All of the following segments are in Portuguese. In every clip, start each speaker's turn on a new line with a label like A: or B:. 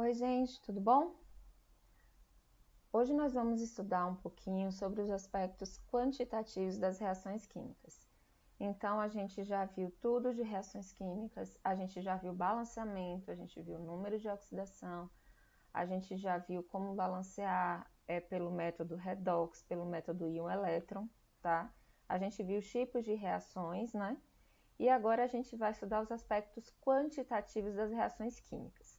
A: Oi, gente, tudo bom? Hoje nós vamos estudar um pouquinho sobre os aspectos quantitativos das reações químicas. Então, a gente já viu tudo de reações químicas, a gente já viu balanceamento, a gente viu número de oxidação, a gente já viu como balancear pelo método redox, pelo método íon-elétron, tá? A gente viu os tipos de reações, né? E agora a gente vai estudar os aspectos quantitativos das reações químicas.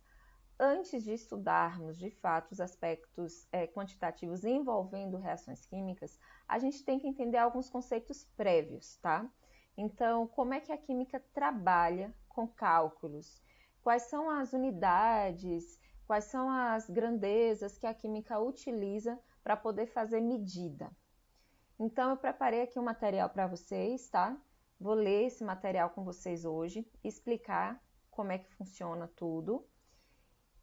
A: Antes de estudarmos, de fato, os aspectos quantitativos envolvendo reações químicas, a gente tem que entender alguns conceitos prévios, tá? Então, como é que a química trabalha com cálculos? Quais são as unidades, quais são as grandezas que a química utiliza para poder fazer medida? Então, eu preparei aqui um material para vocês, tá? Vou ler esse material com vocês hoje, explicar como é que funciona tudo,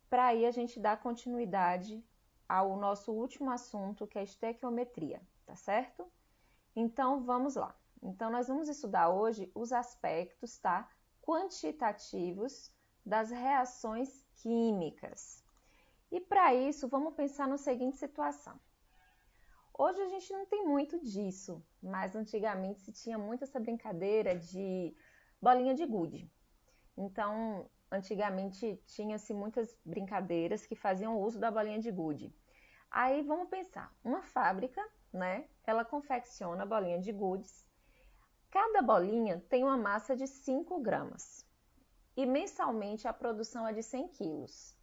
A: para aí a gente dar continuidade ao nosso último assunto, que é a estequiometria, tá certo? Então, vamos lá. Então, nós vamos estudar hoje os aspectos, tá, quantitativos das reações químicas. E para isso, vamos pensar na seguinte situação. Hoje a gente não tem muito disso, mas antigamente se tinha muito essa brincadeira de bolinha de gude. Então, antigamente tinha-se muitas brincadeiras que faziam uso da bolinha de gude. Aí vamos pensar, uma fábrica, né? Ela confecciona bolinha de gudes. Cada bolinha tem uma massa de 5 gramas e mensalmente a produção é de 100 quilos.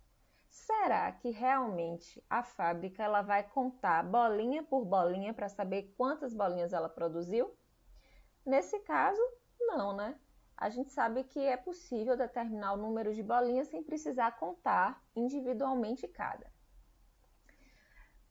A: Será que realmente a fábrica ela vai contar bolinha por bolinha para saber quantas bolinhas ela produziu? Nesse caso, não, né? A gente sabe que é possível determinar o número de bolinhas sem precisar contar individualmente cada.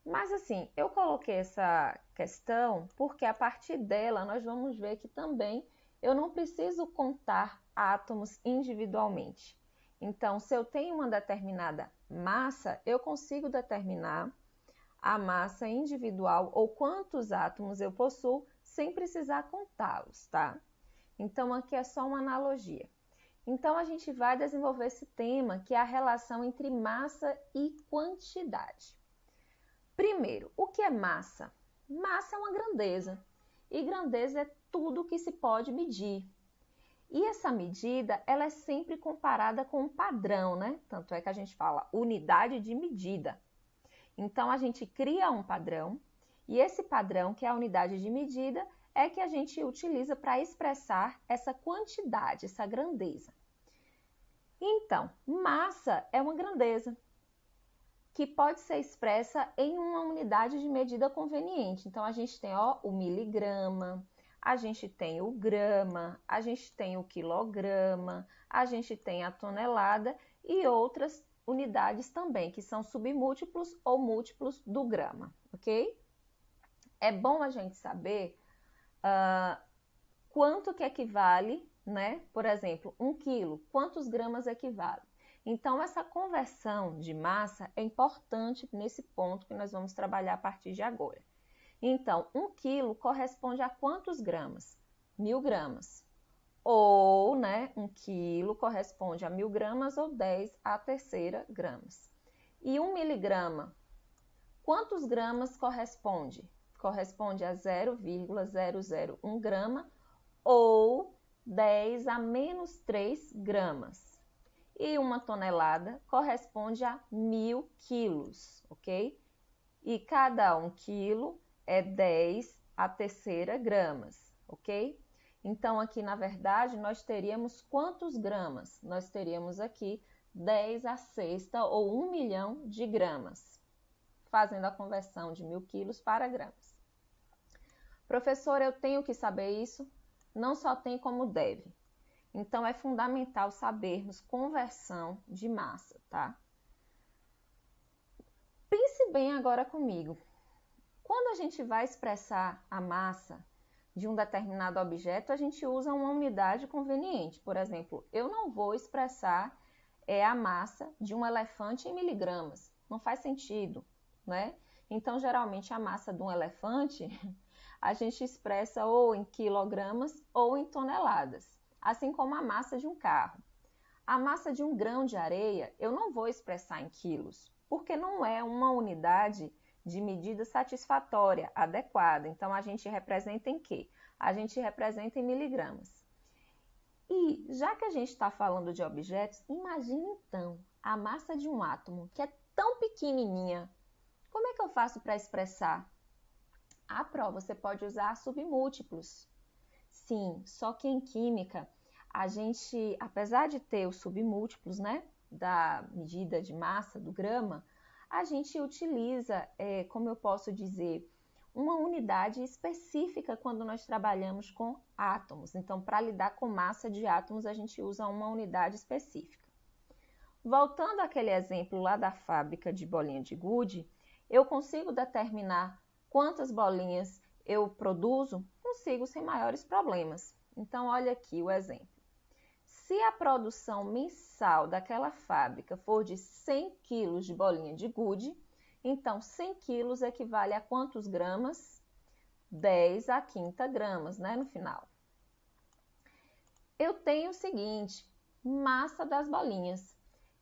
A: Mas assim, eu coloquei essa questão porque a partir dela nós vamos ver que também eu não preciso contar átomos individualmente. Então, se eu tenho uma determinada massa, eu consigo determinar a massa individual ou quantos átomos eu possuo sem precisar contá-los, tá? Então, aqui é só uma analogia. Então, a gente vai desenvolver esse tema, que é a relação entre massa e quantidade. Primeiro, o que é massa? Massa é uma grandeza, e grandeza é tudo que se pode medir. E essa medida, ela é sempre comparada com um padrão, né? Tanto é que a gente fala unidade de medida. Então, a gente cria um padrão, e esse padrão, que é a unidade de medida, é que a gente utiliza para expressar essa quantidade, essa grandeza. Então, massa é uma grandeza que pode ser expressa em uma unidade de medida conveniente. Então, a gente tem o miligrama, a gente tem o grama, a gente tem o quilograma, a gente tem a tonelada e outras unidades também, que são submúltiplos ou múltiplos do grama, ok? É bom a gente saber quanto que equivale, né? Por exemplo, 1 quilo, quantos gramas equivale? Então, essa conversão de massa é importante nesse ponto que nós vamos trabalhar a partir de agora. Então, 1 quilo corresponde a quantos gramas? 1000 gramas. Ou, né, 1 quilo corresponde a 1000 gramas ou 10 a terceira gramas. E 1 miligrama, quantos gramas corresponde? Corresponde a 0,001 grama ou 10 a menos 3 gramas. E uma tonelada corresponde a 1000 quilos, ok? E cada 1 quilo é 10 a terceira gramas, ok? Então, aqui, na verdade, nós teríamos quantos gramas? Nós teríamos aqui 10 a sexta ou 1 milhão de gramas, fazendo a conversão de 1000 quilos para gramas. Professor, eu tenho que saber isso? Não só tem como deve. Então, é fundamental sabermos conversão de massa, tá? Pense bem agora comigo. Quando a gente vai expressar a massa de um determinado objeto, a gente usa uma unidade conveniente. Por exemplo, eu não vou expressar a massa de um elefante em miligramas. Não faz sentido, né? Então, geralmente, a massa de um elefante a gente expressa ou em quilogramas ou em toneladas, assim como a massa de um carro. A massa de um grão de areia eu não vou expressar em quilos, porque não é uma unidade de medida satisfatória, adequada. Então, a gente representa em quê? A gente representa em miligramas. E, já que a gente está falando de objetos, imagine então a massa de um átomo, que é tão pequenininha. Como é que eu faço para expressar? Ah, você pode usar submúltiplos. Sim, só que em química, a gente, apesar de ter os submúltiplos, né, da medida de massa do grama, a gente utiliza, como eu posso dizer, uma unidade específica quando nós trabalhamos com átomos. Então, para lidar com massa de átomos, a gente usa uma unidade específica. Voltando àquele exemplo lá da fábrica de bolinha de gude, eu consigo determinar quantas bolinhas eu produzo? Consigo sem maiores problemas. Então, olha aqui o exemplo. Se a produção mensal daquela fábrica for de 100 kg de bolinha de gude, então 100 kg equivale a quantos gramas? 10 a quinta gramas, né, no final. Eu tenho o seguinte, massa das bolinhas.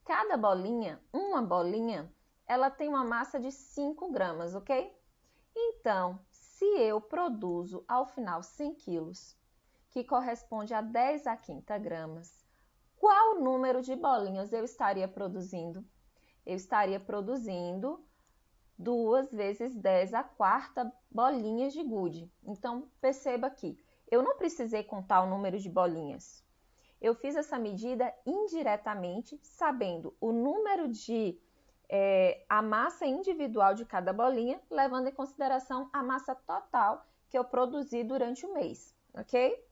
A: Cada bolinha, uma bolinha, ela tem uma massa de 5 gramas, ok? Então, se eu produzo ao final 100 quilos, que corresponde a 10 a quinta gramas, qual número de bolinhas eu estaria produzindo? Eu estaria produzindo 2 vezes 10 a quarta bolinhas de gude. Então, perceba aqui, eu não precisei contar o número de bolinhas. Eu fiz essa medida indiretamente, sabendo o número de a massa individual de cada bolinha, levando em consideração a massa total que eu produzi durante o mês, ok?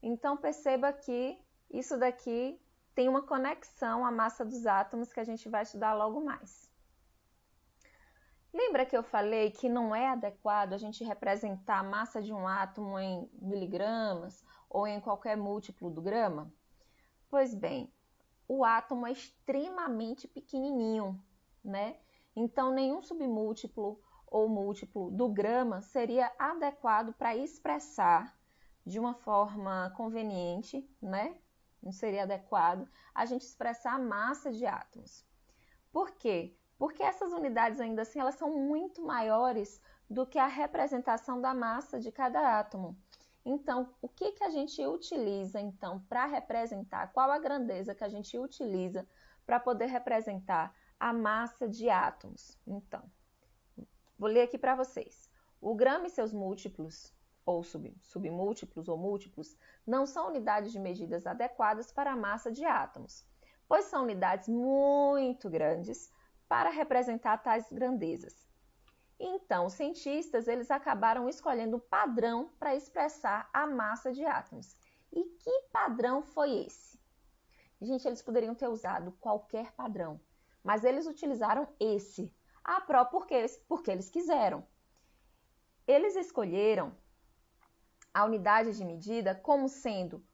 A: Então, perceba que isso daqui tem uma conexão à massa dos átomos que a gente vai estudar logo mais. Lembra que eu falei que não é adequado a gente representar a massa de um átomo em miligramas ou em qualquer múltiplo do grama? Pois bem, o átomo é extremamente pequenininho, né? Então, nenhum submúltiplo ou múltiplo do grama seria adequado para expressar de uma forma conveniente, né? Não seria adequado a gente expressar a massa de átomos. Por quê? Porque essas unidades, ainda assim, elas são muito maiores do que a representação da massa de cada átomo. Então, o que a gente utiliza, então, para representar? Qual a grandeza que a gente utiliza para poder representar a massa de átomos? Então, vou ler aqui para vocês. O grama e seus múltiplos, ou submúltiplos ou múltiplos, não são unidades de medidas adequadas para a massa de átomos, pois são unidades muito grandes para representar tais grandezas. Então, os cientistas eles acabaram escolhendo um padrão para expressar a massa de átomos. E que padrão foi esse? Gente, eles poderiam ter usado qualquer padrão, mas eles utilizaram esse. Por quê? Porque eles quiseram. Eles escolheram a unidade de medida como sendo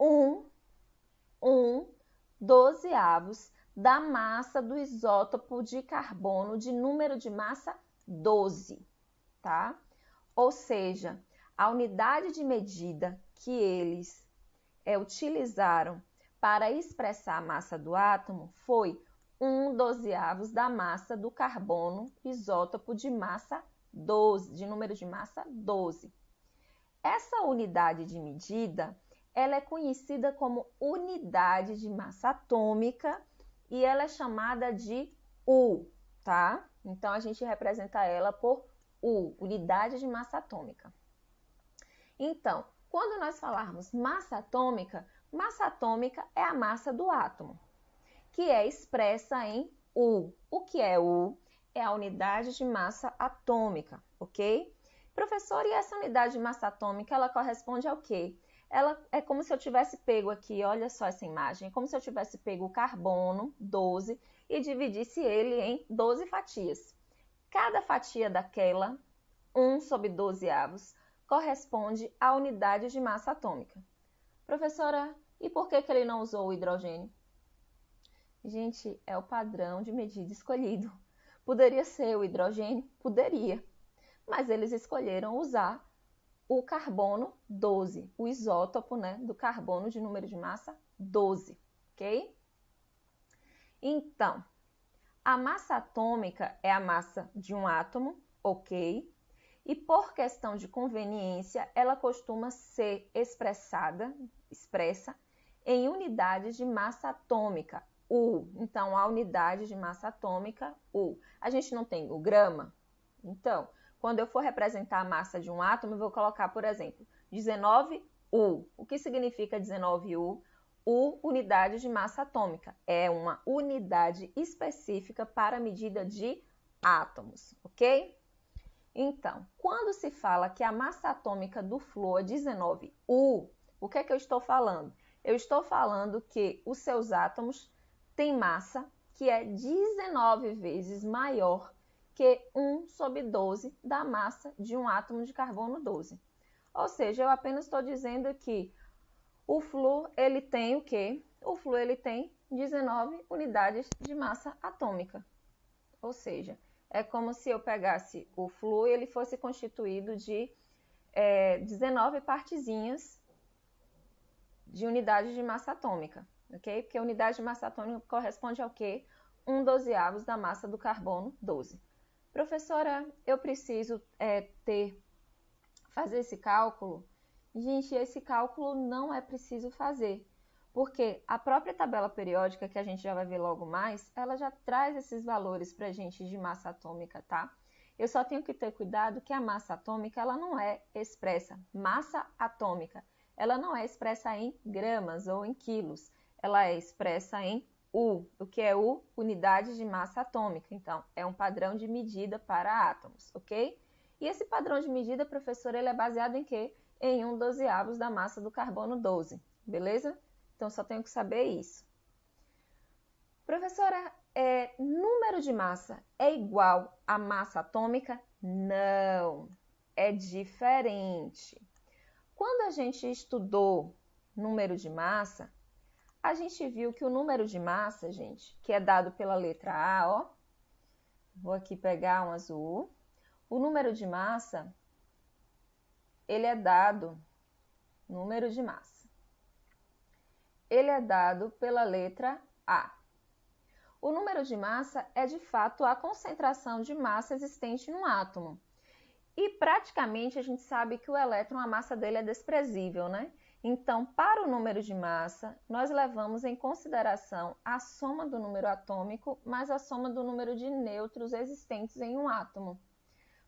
A: 1/12 da massa do isótopo de carbono de número de massa 12, tá? Ou seja, a unidade de medida que eles utilizaram para expressar a massa do átomo foi 1/12 da massa do carbono isótopo de massa 12, de número de massa 12. Essa unidade de medida, ela é conhecida como unidade de massa atômica e ela é chamada de U, tá? Então, a gente representa ela por U, unidade de massa atômica. Então, quando nós falarmos massa atômica é a massa do átomo, que é expressa em U. O que é U? É a unidade de massa atômica, ok? Professor, e essa unidade de massa atômica, ela corresponde ao quê? Ela é como se eu tivesse pego aqui, olha só essa imagem, é como se eu tivesse pego o carbono, 12, e dividisse ele em 12 fatias. Cada fatia daquela, 1/12, corresponde à unidade de massa atômica. Professora, e por que ele não usou o hidrogênio? Gente, é o padrão de medida escolhido. Poderia ser o hidrogênio? Poderia. Mas eles escolheram usar o carbono 12, o isótopo, né, do carbono de número de massa 12. ok? Então, a massa atômica é a massa de um átomo, ok? E por questão de conveniência, ela costuma ser expressa em unidades de massa atômica, U. Então, a unidade de massa atômica, U. A gente não tem o grama? Então, quando eu for representar a massa de um átomo, eu vou colocar, por exemplo, 19U. O que significa 19U? U, unidade de massa atômica. É uma unidade específica para a medida de átomos, ok? Então, quando se fala que a massa atômica do flúor é 19U, o que é que eu estou falando? Eu estou falando que os seus átomos têm massa que é 19 vezes maior que 1 sobre 12 da massa de um átomo de carbono 12. Ou seja, eu apenas estou dizendo que o flúor, ele tem o quê? O flúor, ele tem 19 unidades de massa atômica. Ou seja, é como se eu pegasse o flúor e ele fosse constituído de 19 partezinhas de unidades de massa atômica, ok? Porque a unidade de massa atômica corresponde ao quê? 1/12 da massa do carbono 12. Professora, eu preciso fazer esse cálculo? Gente, esse cálculo não é preciso fazer, porque a própria tabela periódica, que a gente já vai ver logo mais, ela já traz esses valores para a gente de massa atômica, tá? Eu só tenho que ter cuidado que a massa atômica, ela não é expressa, massa atômica, ela não é expressa em gramas ou em quilos, ela é expressa em U. O que é U? Unidade de massa atômica. Então, é um padrão de medida para átomos, ok? E esse padrão de medida, professor, ele é baseado em quê? Em 1/12 da massa do carbono 12, beleza? Então, só tenho que saber isso. Professora, número de massa é igual a massa atômica? Não, é diferente. Quando a gente estudou número de massa, a gente viu que o número de massa, gente, que é dado pela letra A, ó, vou aqui pegar um azul. O número de massa, ele é dado, número de massa, ele é dado pela letra A. O número de massa é, de fato, a concentração de massa existente num átomo. E, praticamente, a gente sabe que o elétron, a massa dele é desprezível, né? Então, para o número de massa, nós levamos em consideração a soma do número atômico mais a soma do número de nêutrons existentes em um átomo.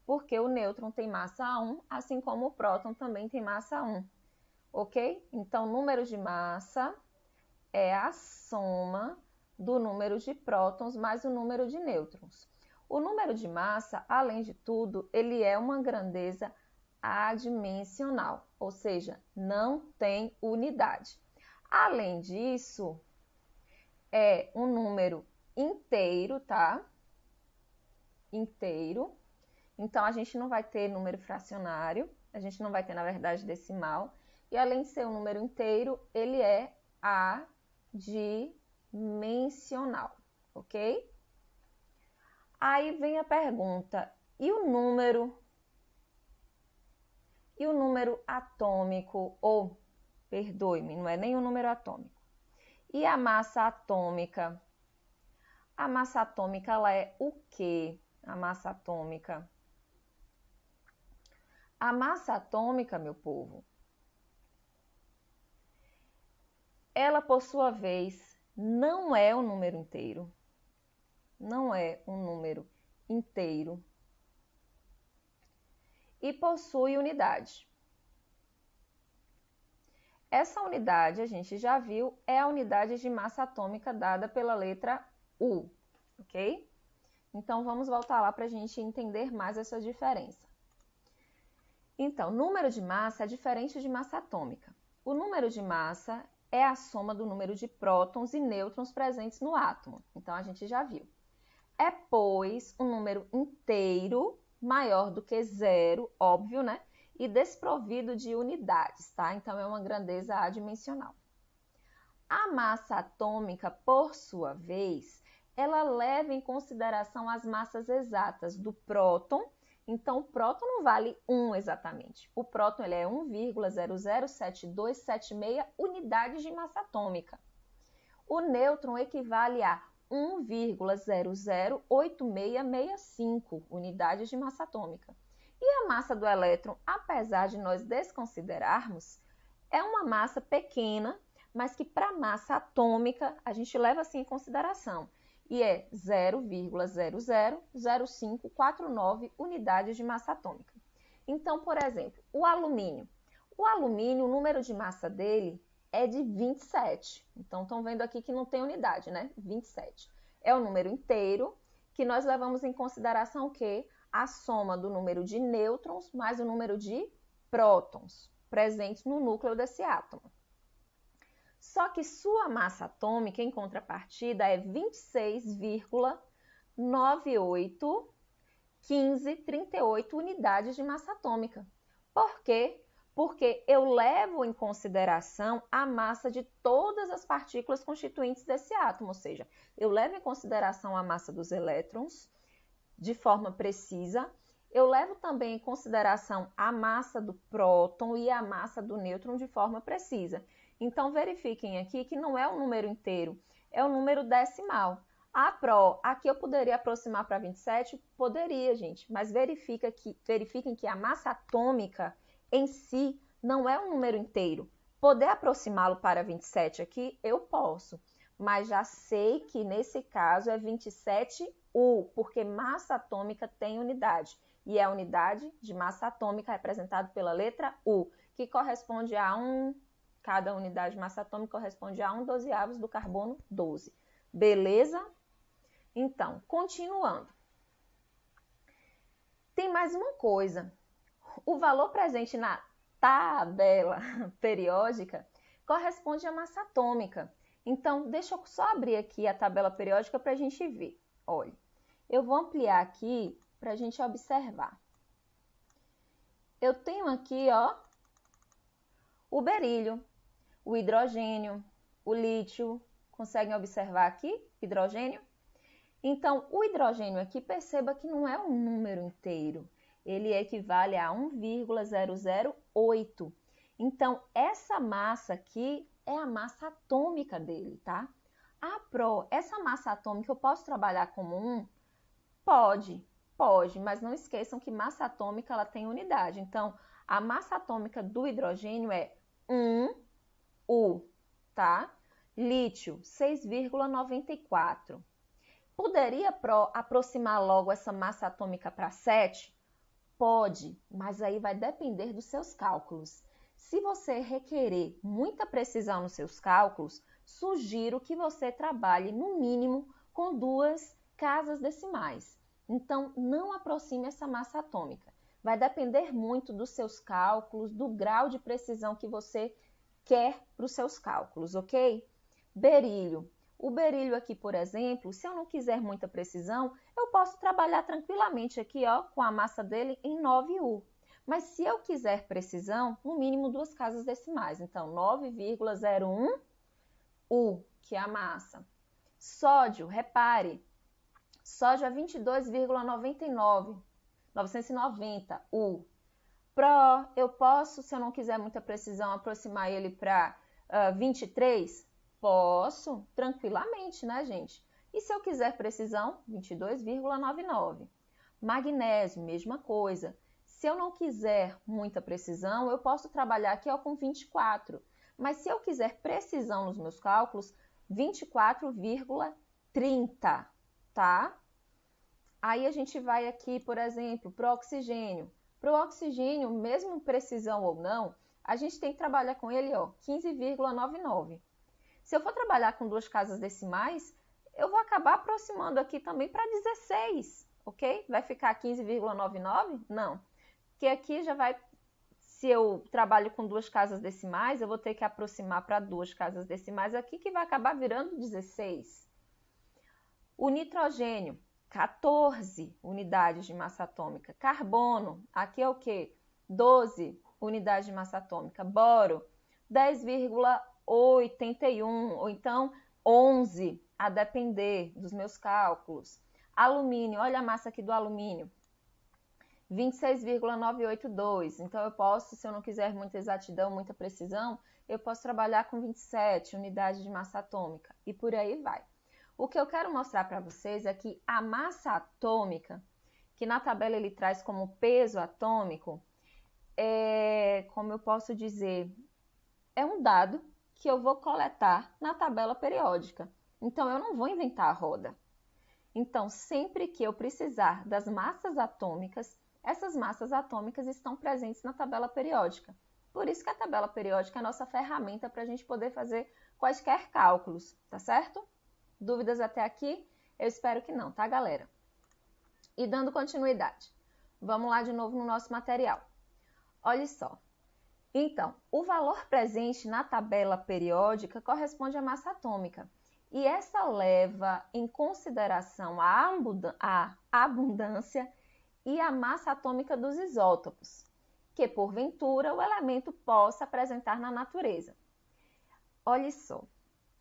A: Porque o nêutron tem massa 1, assim como o próton também tem massa 1. Ok? Então, número de massa é a soma do número de prótons mais o número de nêutrons. O número de massa, além de tudo, ele é uma grandeza adimensional, ou seja, não tem unidade. Além disso, é um número inteiro, tá? Inteiro. Então, a gente não vai ter número fracionário, a gente não vai ter, na verdade, decimal. E além de ser um número inteiro, ele é adimensional, ok? Aí vem a pergunta, e o número atômico, ou, perdoe-me, não é nem o número atômico. E a massa atômica? A massa atômica, ela é o quê? A massa atômica? A massa atômica, meu povo, ela, por sua vez, não é um número inteiro. Não é um número inteiro. E possui unidade. Essa unidade, a gente já viu, é a unidade de massa atômica dada pela letra U, ok? Então, vamos voltar lá para a gente entender mais essa diferença. Então, número de massa é diferente de massa atômica. O número de massa é a soma do número de prótons e nêutrons presentes no átomo. Então, a gente já viu. É, pois, um número inteiro maior do que zero, óbvio, né? E desprovido de unidades, tá? Então, é uma grandeza adimensional. A massa atômica, por sua vez, ela leva em consideração as massas exatas do próton. Então, o próton não vale 1 exatamente. O próton ele é 1,007276 unidades de massa atômica. O nêutron equivale a 1,008665 unidades de massa atômica. E a massa do elétron, apesar de nós desconsiderarmos, é uma massa pequena, mas que para massa atômica a gente leva assim em consideração. E é 0,000549 unidades de massa atômica. Então, por exemplo, o alumínio. O alumínio, o número de massa dele é de 27. Então, estão vendo aqui que não tem unidade, né? 27. É o número inteiro que nós levamos em consideração o quê? A soma do número de nêutrons mais o número de prótons presentes no núcleo desse átomo. Só que sua massa atômica, em contrapartida, é 26,981538 unidades de massa atômica. Por quê? Porque eu levo em consideração a massa de todas as partículas constituintes desse átomo, ou seja, eu levo em consideração a massa dos elétrons de forma precisa, eu levo também em consideração a massa do próton e a massa do nêutron de forma precisa. Então, verifiquem aqui que não é um número inteiro, é um número decimal. Aqui eu poderia aproximar para 27? Poderia, gente, mas verifiquem que a massa atômica em si não é um número inteiro. Poder aproximá-lo para 27 aqui, eu posso, mas já sei que nesse caso é 27U, porque massa atômica tem unidade, e é a unidade de massa atômica representada pela letra U, que corresponde a cada unidade de massa atômica corresponde a 1/12 do carbono 12. Beleza? Então, continuando. Tem mais uma coisa. O valor presente na tabela periódica corresponde à massa atômica. Então, deixa eu só abrir aqui a tabela periódica para a gente ver. Olha, eu vou ampliar aqui para a gente observar. Eu tenho aqui, ó, o berílio, o hidrogênio, o lítio. Conseguem observar aqui? Hidrogênio? Então, o hidrogênio aqui, perceba que não é um número inteiro. Ele equivale a 1,008. Então, essa massa aqui é a massa atômica dele, tá? Essa massa atômica eu posso trabalhar como 1? Pode, mas não esqueçam que massa atômica ela tem unidade. Então, a massa atômica do hidrogênio é 1U, tá? Lítio, 6,94. Poderia aproximar logo essa massa atômica para 7? Pode, mas aí vai depender dos seus cálculos. Se você requerer muita precisão nos seus cálculos, sugiro que você trabalhe no mínimo com 2 casas decimais. Então, não aproxime essa massa atômica. Vai depender muito dos seus cálculos, do grau de precisão que você quer para os seus cálculos, ok? Berílio. O berílio aqui, por exemplo, se eu não quiser muita precisão, eu posso trabalhar tranquilamente aqui, ó, com a massa dele em 9U. Mas se eu quiser precisão, no mínimo 2 casas decimais. Então, 9,01U, que é a massa. Sódio, repare, sódio é 990U. Eu posso, se eu não quiser muita precisão, aproximar ele para 23? Posso, tranquilamente, né, gente? E se eu quiser precisão, 22,99. Magnésio, mesma coisa. Se eu não quiser muita precisão, eu posso trabalhar aqui ó, com 24. Mas se eu quiser precisão nos meus cálculos, 24,30, tá? Aí a gente vai aqui, por exemplo, para o oxigênio. Para o oxigênio, mesmo precisão ou não, a gente tem que trabalhar com ele, ó, 15,99. Se eu for trabalhar com 2 casas decimais, eu vou acabar aproximando aqui também para 16, ok? Vai ficar 15,99? Não. Porque aqui já vai, se eu trabalho com 2 casas decimais, eu vou ter que aproximar para 2 casas decimais aqui, que vai acabar virando 16. O nitrogênio, 14 unidades de massa atômica. Carbono, aqui é o quê? 12 unidades de massa atômica. Boro, 10,81, ou então 11, a depender dos meus cálculos. Alumínio, olha a massa aqui do alumínio, 26,982. Então, eu posso, se eu não quiser muita exatidão, muita precisão, eu posso trabalhar com 27 unidades de massa atômica e por aí vai. O que eu quero mostrar para vocês é que a massa atômica, que na tabela ele traz como peso atômico, como eu posso dizer, é um dado que eu vou coletar na tabela periódica. Então, eu não vou inventar a roda. Então, sempre que eu precisar das massas atômicas, essas massas atômicas estão presentes na tabela periódica. Por isso que a tabela periódica é a nossa ferramenta para a gente poder fazer quaisquer cálculos, tá certo? Dúvidas até aqui? Eu espero que não, tá, galera? E dando continuidade, vamos lá de novo no nosso material. Olha só. Então, o valor presente na tabela periódica corresponde à massa atômica. E essa leva em consideração a abundância e a massa atômica dos isótopos, que porventura o elemento possa apresentar na natureza. Olha só,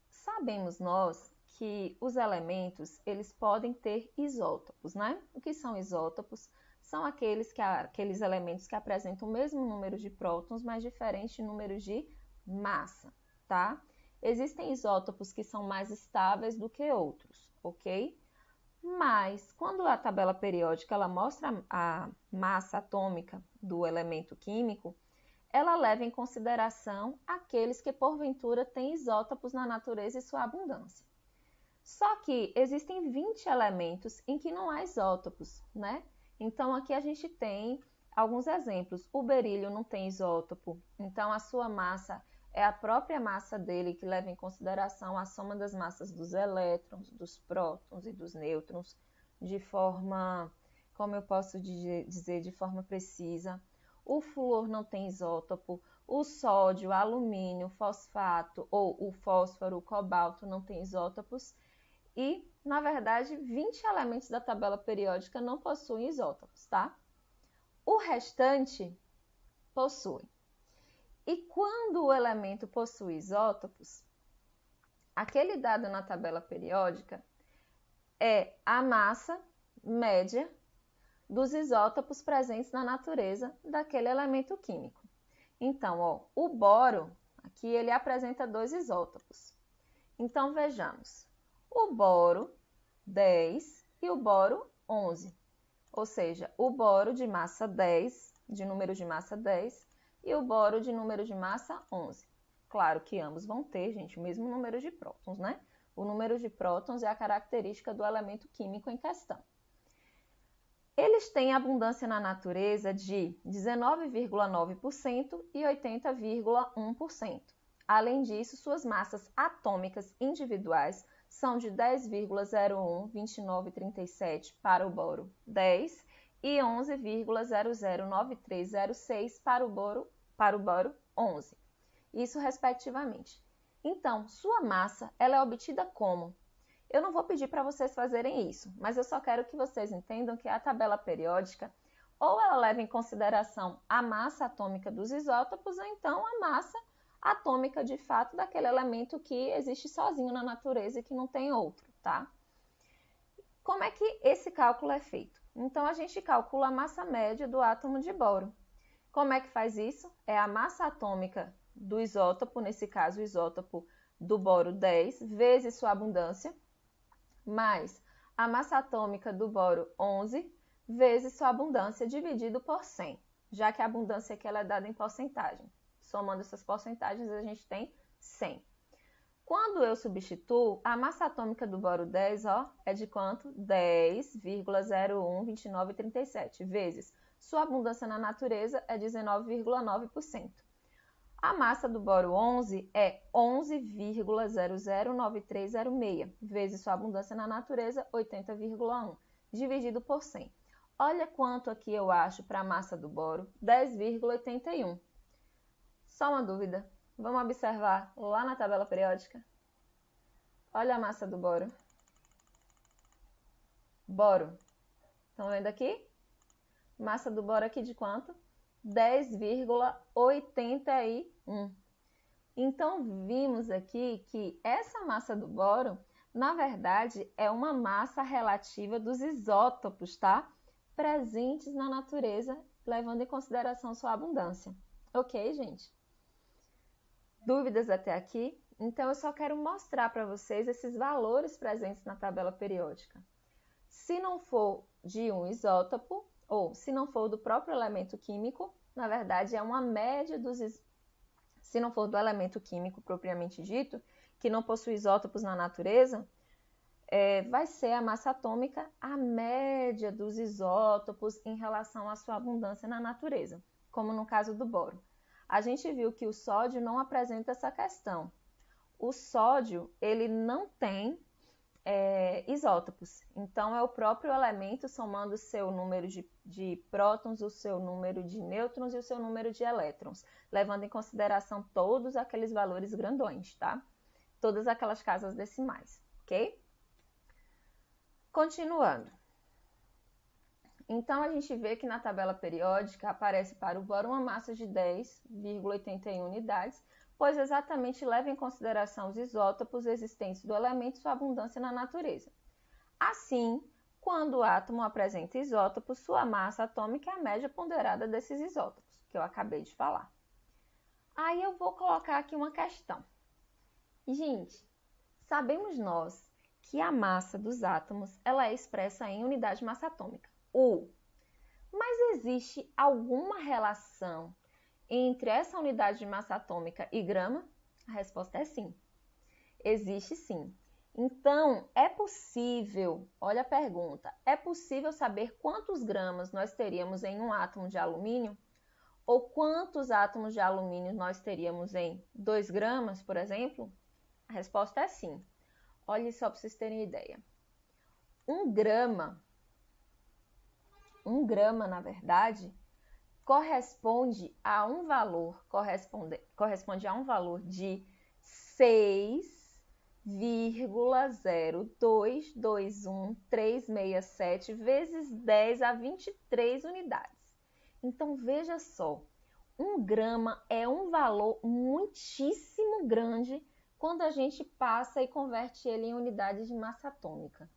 A: sabemos nós que os elementos eles podem ter isótopos, né? O que são isótopos? São aqueles elementos que apresentam o mesmo número de prótons, mas diferente número de massa, tá? Existem isótopos que são mais estáveis do que outros, ok? Mas, quando a tabela periódica ela mostra a massa atômica do elemento químico, ela leva em consideração aqueles que, porventura, têm isótopos na natureza e sua abundância. Só que existem 20 elementos em que não há isótopos, né? Então, aqui a gente tem alguns exemplos. O berílio não tem isótopo, então a sua massa é a própria massa dele que leva em consideração a soma das massas dos elétrons, dos prótons e dos nêutrons de forma, como eu posso dizer, de forma precisa. O flúor não tem isótopo, o sódio, o alumínio, o fosfato ou o fósforo, o cobalto não tem isótopos. E, na verdade, 20 elementos da tabela periódica não possuem isótopos, tá? O restante possui. E quando o elemento possui isótopos, aquele dado na tabela periódica é a massa média dos isótopos presentes na natureza daquele elemento químico. Então, ó, o boro, aqui ele apresenta 2 isótopos. Então, vejamos. O boro 10 e o boro 11, ou seja, o boro de massa 10, de número de massa 10, e o boro de número de massa 11. Claro que ambos vão ter, gente, o mesmo número de prótons, né? O número de prótons é a característica do elemento químico em questão. Eles têm abundância na natureza de 19,9% e 80,1%. Além disso, suas massas atômicas individuais são de 10,01, 29 e 37 para o boro 10 e 11,009306 para o boro 11. Isso respectivamente. Então, sua massa ela é obtida como? Eu não vou pedir para vocês fazerem isso, mas eu só quero que vocês entendam que a tabela periódica ou ela leva em consideração a massa atômica dos isótopos ou então a massa atômica de fato daquele elemento que existe sozinho na natureza e que não tem outro, tá? Como é que esse cálculo é feito? Então, a gente calcula a massa média do átomo de boro. Como é que faz isso? É a massa atômica do isótopo, nesse caso o isótopo do boro 10, vezes sua abundância, mais a massa atômica do boro 11, vezes sua abundância, dividido por 100, já que a abundância aqui ela é dada em porcentagem. Somando essas porcentagens, a gente tem 100. Quando eu substituo, a massa atômica do boro 10, ó, é de quanto? 10,01, 29 e 37, vezes sua abundância na natureza é 19,9%. A massa do boro 11 é 11,009306, vezes sua abundância na natureza, 80,1, dividido por 100. Olha quanto aqui eu acho para a massa do boro, 10,81. Só uma dúvida, vamos observar lá na tabela periódica? Olha a massa do boro. Boro, estão vendo aqui? Massa do boro aqui de quanto? 10,81. Então, vimos aqui que essa massa do boro, na verdade, é uma massa relativa dos isótopos, tá? Presentes na natureza, levando em consideração sua abundância. Ok, gente? Dúvidas até aqui? Então, eu só quero mostrar para vocês esses valores presentes na tabela periódica. Se não for de um isótopo, ou se não for do próprio elemento químico, na verdade é uma média dos... Se não for do elemento químico propriamente dito, que não possui isótopos na natureza, vai ser a massa atômica a média dos isótopos em relação à sua abundância na natureza, como no caso do boro. A gente viu que o sódio não apresenta essa questão. O sódio, ele não tem isótopos. Então, é o próprio elemento somando o seu número de prótons, o seu número de nêutrons e o seu número de elétrons, levando em consideração todos aqueles valores grandões, tá? Todas aquelas casas decimais, ok? Continuando. Então, a gente vê que na tabela periódica aparece para o boro uma massa de 10,81 unidades, pois exatamente leva em consideração os isótopos existentes do elemento e sua abundância na natureza. Assim, quando o átomo apresenta isótopos, sua massa atômica é a média ponderada desses isótopos, que eu acabei de falar. Aí eu vou colocar aqui uma questão. Gente, sabemos nós que a massa dos átomos ela é expressa em unidade de massa atômica, U. Mas existe alguma relação entre essa unidade de massa atômica e grama? A resposta é sim. Existe sim. Então, é possível, olha a pergunta, é possível saber quantos gramas nós teríamos em um átomo de alumínio? Ou quantos átomos de alumínio nós teríamos em 2 gramas, por exemplo? A resposta é sim. Olha só para vocês terem ideia. 1 grama, na verdade, corresponde a um valor de 6,0221367 vezes 10 a 23 unidades. Então, veja só, 1 grama é um valor muitíssimo grande quando a gente passa e converte ele em unidades de massa atômica.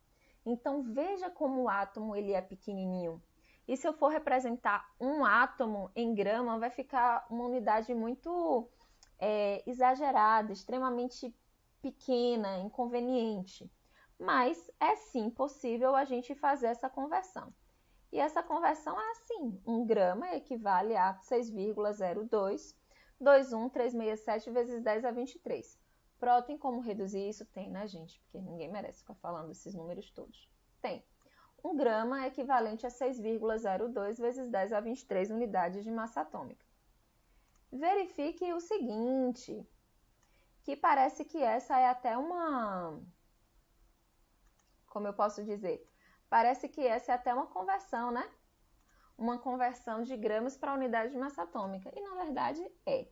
A: Então, veja como o átomo ele é pequenininho. E se eu for representar um átomo em grama, vai ficar uma unidade muito exagerada, extremamente pequena, inconveniente. Mas é sim possível a gente fazer essa conversão. E essa conversão é assim, 1 grama equivale a 6,022167 vezes 10 a 23. Tem como reduzir isso? Tem, né, gente? Porque ninguém merece ficar falando esses números todos. Tem. 1 grama é equivalente a 6,02 vezes 10 a 23 unidades de massa atômica. Verifique o seguinte, que parece que essa é até uma... Como eu posso dizer? Parece que essa é até uma conversão, né? Uma conversão de gramas para unidade de massa atômica. E, na verdade, é.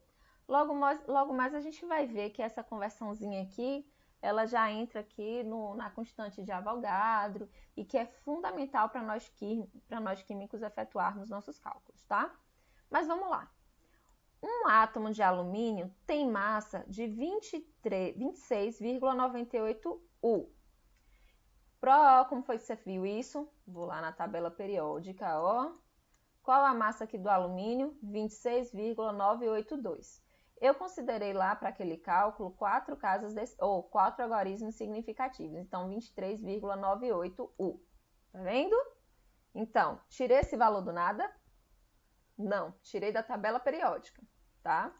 A: Logo mais a gente vai ver que essa conversãozinha aqui, ela já entra aqui na constante de Avogadro e que é fundamental para nós químicos efetuarmos nossos cálculos, tá? Mas vamos lá. Um átomo de alumínio tem massa de 26,98 U. Como foi que você viu isso? Vou lá na tabela periódica, ó. Qual a massa aqui do alumínio? 26,982. Eu considerei lá para aquele cálculo 4 algarismos significativos. Então, 23,98 U. Tá vendo? Então, tirei esse valor do nada? Não, tirei da tabela periódica, tá?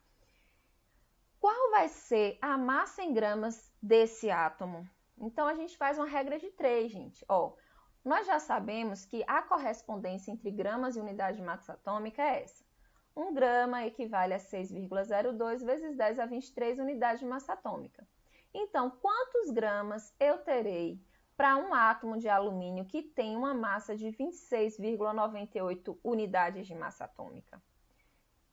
A: Qual vai ser a massa em gramas desse átomo? Então, a gente faz uma regra de 3, gente. Ó, nós já sabemos que a correspondência entre gramas e unidade de massa atômica é essa. 1 grama equivale a 6,02 vezes 10 a 23 unidades de massa atômica. Então, quantos gramas eu terei para um átomo de alumínio que tem uma massa de 26,98 unidades de massa atômica?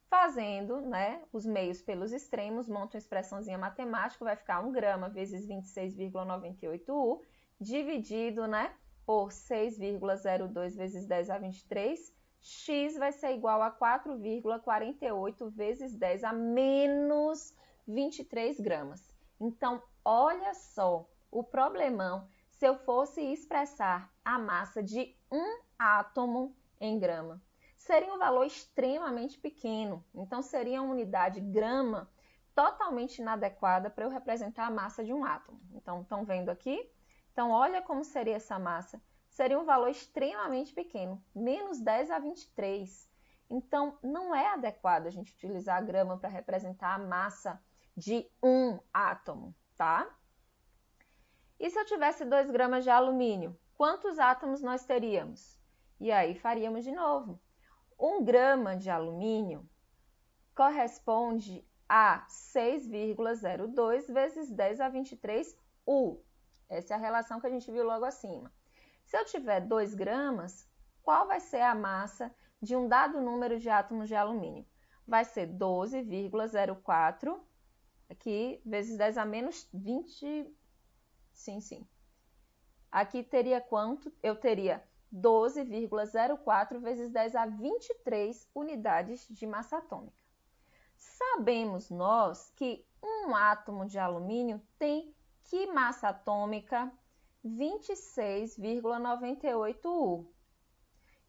A: Fazendo, né, os meios pelos extremos, monta uma expressãozinha matemática, vai ficar 1 grama vezes 26,98 U, dividido, né, por 6,02 vezes 10 a 23, x vai ser igual a 4,48 vezes 10 a menos 23 gramas. Então, olha só o problemão se eu fosse expressar a massa de um átomo em grama. Seria um valor extremamente pequeno. Então, seria uma unidade grama totalmente inadequada para eu representar a massa de um átomo. Então, estão vendo aqui? Então, olha como seria essa massa. Seria um valor extremamente pequeno, menos 10 a 23. Então, não é adequado a gente utilizar a grama para representar a massa de um átomo, tá? E se eu tivesse 2 gramas de alumínio, quantos átomos nós teríamos? E aí faríamos de novo. 1 grama de alumínio corresponde a 6,02 vezes 10 a 23 U. Essa é a relação que a gente viu logo acima. Se eu tiver 2 gramas, qual vai ser a massa de um dado número de átomos de alumínio? Vai ser 12,04 aqui vezes 10 a menos 20. Sim. Aqui teria quanto? Eu teria 12,04 vezes 10 a 23 unidades de massa atômica. Sabemos nós que um átomo de alumínio tem que massa atômica? 26,98 U.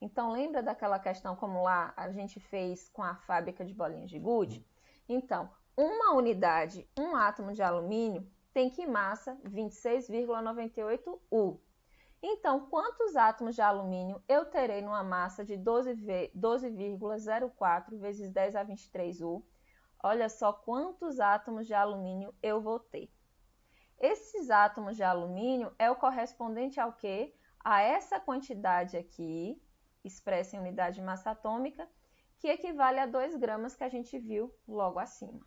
A: Então, lembra daquela questão como lá a gente fez com a fábrica de bolinhas de gude? Então, uma unidade, um átomo de alumínio, tem que massa 26,98 U. Então, quantos átomos de alumínio eu terei numa massa de 12,04 vezes 10 a 23 U? Olha só quantos átomos de alumínio eu vou ter. Esses átomos de alumínio é o correspondente ao quê? A essa quantidade aqui, expressa em unidade de massa atômica, que equivale a 2 gramas que a gente viu logo acima.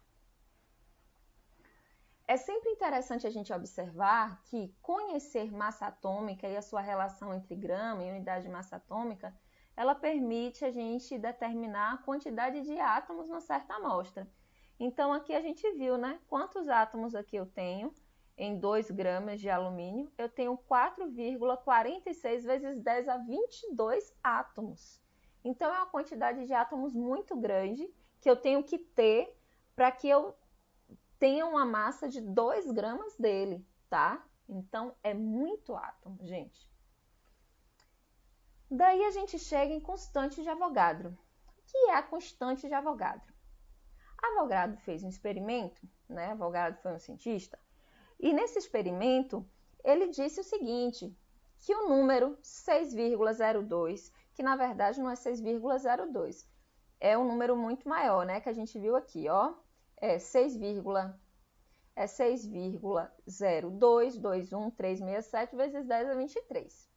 A: É sempre interessante a gente observar que conhecer massa atômica e a sua relação entre grama e unidade de massa atômica, ela permite a gente determinar a quantidade de átomos numa certa amostra. Então, aqui a gente viu, né? Quantos átomos aqui eu tenho? Em 2 gramas de alumínio, eu tenho 4,46 vezes 10 a 22 átomos. Então, é uma quantidade de átomos muito grande que eu tenho que ter para que eu tenha uma massa de 2 gramas dele, tá? Então, é muito átomo, gente. Daí a gente chega em constante de Avogadro. O que é a constante de Avogadro? Avogadro fez um experimento, né? Avogadro foi um cientista. E nesse experimento, ele disse o seguinte, que o número 6,02, que na verdade não é 6,02, é um número muito maior, né, que a gente viu aqui, ó, é 6,0221367 vezes 10 a 23.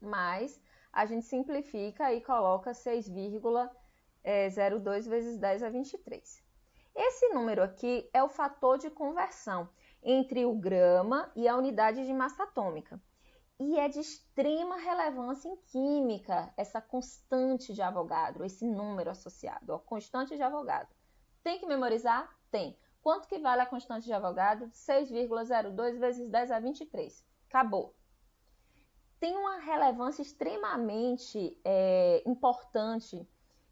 A: Mas a gente simplifica e coloca 6,02 vezes 10 a 23. Esse número aqui é o fator de conversão entre o grama e a unidade de massa atômica. E é de extrema relevância em química essa constante de Avogadro, esse número associado, ó, constante de Avogadro. Tem que memorizar? Tem. Quanto que vale a constante de Avogadro? 6,02 vezes 10 a 23. Acabou. Tem uma relevância extremamente importante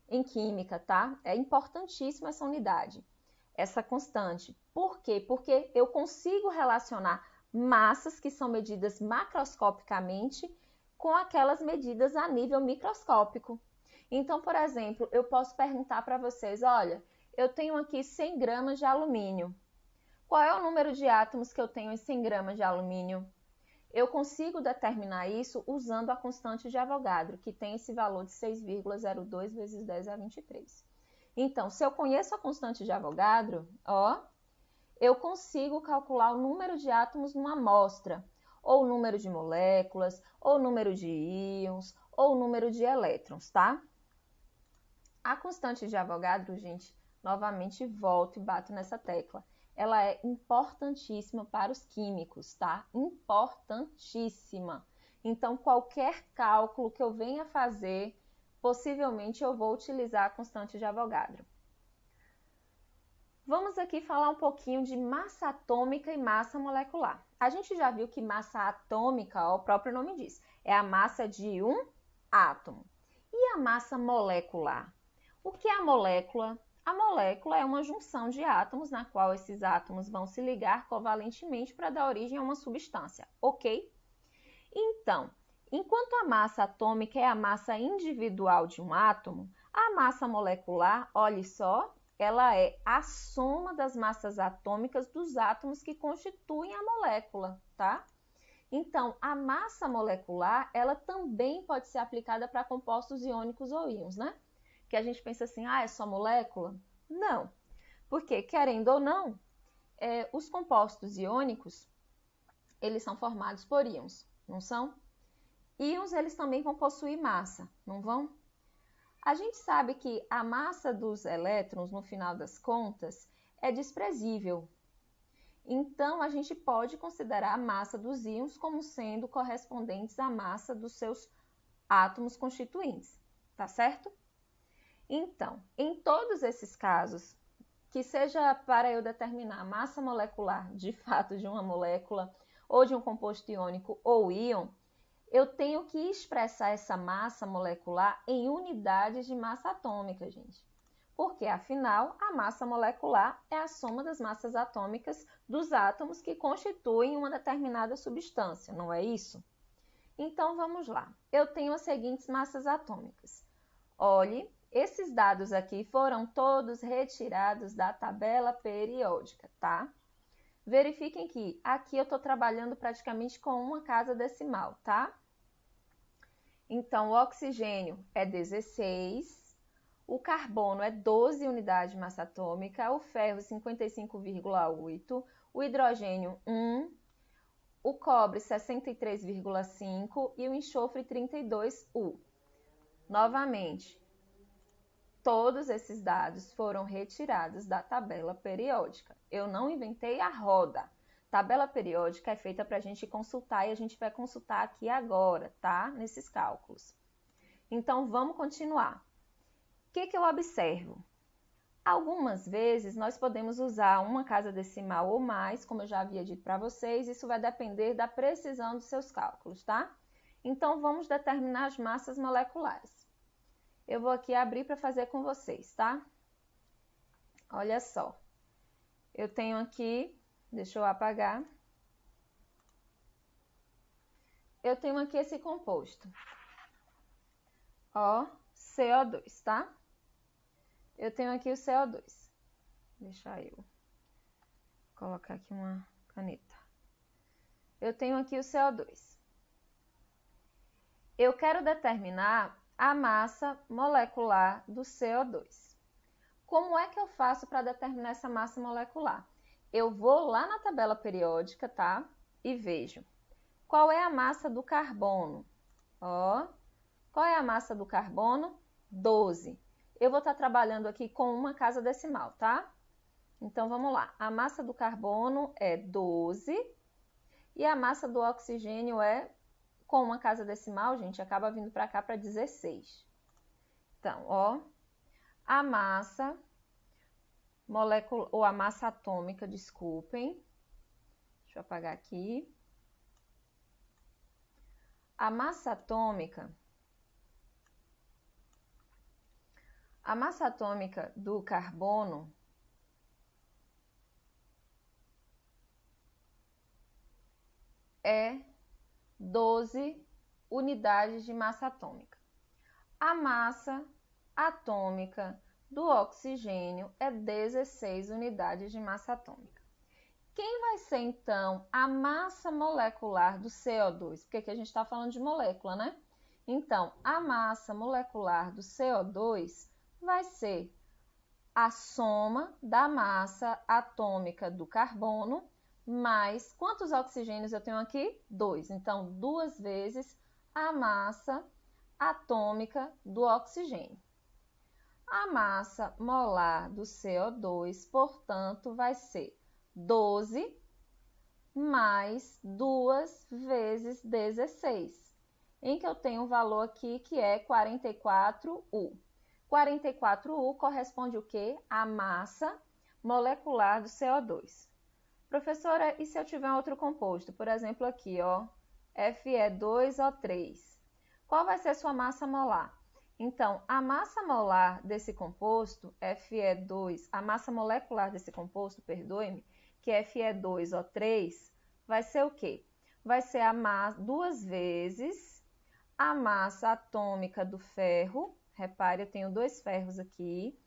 A: em química, tá? É importantíssima essa unidade, essa constante. Por quê? Porque eu consigo relacionar massas que são medidas macroscopicamente com aquelas medidas a nível microscópico. Então, por exemplo, eu posso perguntar para vocês, olha, eu tenho aqui 100 gramas de alumínio. Qual é o número de átomos que eu tenho em 100 gramas de alumínio? Eu consigo determinar isso usando a constante de Avogadro, que tem esse valor de 6,02 vezes 10 a 23. Então, se eu conheço a constante de Avogadro, ó, eu consigo calcular o número de átomos numa amostra, ou o número de moléculas, ou o número de íons, ou o número de elétrons, tá? A constante de Avogadro, gente, novamente volto e bato nessa tecla. Ela é importantíssima para os químicos, tá? Importantíssima. Então, qualquer cálculo que eu venha fazer, possivelmente eu vou utilizar a constante de Avogadro. Vamos aqui falar um pouquinho de massa atômica e massa molecular. A gente já viu que massa atômica, ó, o próprio nome diz, é a massa de um átomo. E a massa molecular? O que é a molécula? A molécula é uma junção de átomos na qual esses átomos vão se ligar covalentemente para dar origem a uma substância, ok? Então, enquanto a massa atômica é a massa individual de um átomo, a massa molecular, olhe só, ela é a soma das massas atômicas dos átomos que constituem a molécula, tá? Então, a massa molecular, ela também pode ser aplicada para compostos iônicos ou íons, né? Que a gente pensa assim, é só molécula? Não, porque, querendo ou não, os compostos iônicos, eles são formados por íons, não são? Íons, eles também vão possuir massa, não vão? A gente sabe que a massa dos elétrons, no final das contas, é desprezível. Então, a gente pode considerar a massa dos íons como sendo correspondentes à massa dos seus átomos constituintes, tá certo? Então, em todos esses casos, que seja para eu determinar a massa molecular de fato de uma molécula, ou de um composto iônico ou íon, eu tenho que expressar essa massa molecular em unidades de massa atômica, gente. Porque, afinal, a massa molecular é a soma das massas atômicas dos átomos que constituem uma determinada substância, não é isso? Então, vamos lá. Eu tenho as seguintes massas atômicas. Olhe, esses dados aqui foram todos retirados da tabela periódica, tá? Verifiquem que aqui eu estou trabalhando praticamente com uma casa decimal, tá? Então, o oxigênio é 16, o carbono é 12 unidades de massa atômica, o ferro 55,8, o hidrogênio 1, o cobre 63,5 e o enxofre 32U. Novamente, todos esses dados foram retirados da tabela periódica. Eu não inventei a roda. Tabela periódica é feita para a gente consultar e a gente vai consultar aqui agora, tá? Nesses cálculos. Então, vamos continuar. O que eu observo? Algumas vezes nós podemos usar uma casa decimal ou mais, como eu já havia dito para vocês, isso vai depender da precisão dos seus cálculos, tá? Então, vamos determinar as massas moleculares. Eu vou aqui abrir para fazer com vocês, tá? Olha só. Eu tenho aqui, deixa eu apagar. Eu tenho aqui esse composto. Ó, CO2, tá? Eu tenho aqui o CO2. Deixa eu colocar aqui uma caneta. Eu tenho aqui o CO2. Eu quero determinar a massa molecular do CO2. Como é que eu faço para determinar essa massa molecular? Eu vou lá na tabela periódica, tá? E vejo. Qual é a massa do carbono? Ó, qual é a massa do carbono? 12. Eu vou estar trabalhando aqui com uma casa decimal, tá? Então, vamos lá. A massa do carbono é 12 e a massa do oxigênio é, com uma casa decimal, gente, acaba vindo para cá para 16. Então, ó, a massa molecular, ou a massa atômica, desculpem. Deixa eu apagar aqui. A massa atômica do carbono é 12 unidades de massa atômica. A massa atômica do oxigênio é 16 unidades de massa atômica. Quem vai ser, então, a massa molecular do CO2? Porque aqui a gente está falando de molécula, né? Então, a massa molecular do CO2 vai ser a soma da massa atômica do carbono mais quantos oxigênios eu tenho aqui? 2. Então, 2 vezes a massa atômica do oxigênio. A massa molar do CO2, portanto, vai ser 12 mais 2 vezes 16, em que eu tenho um valor aqui que é 44U. 44U corresponde o quê? A massa molecular do CO2. Professora, e se eu tiver outro composto? Por exemplo, aqui, ó, Fe2O3. Qual vai ser a sua massa molar? Então, a massa molar desse composto, Fe2, a massa molecular desse composto, perdoe-me, que é Fe2O3, vai ser o quê? Vai ser a massa, 2 vezes a massa atômica do ferro, repare, eu tenho 2 ferros aqui,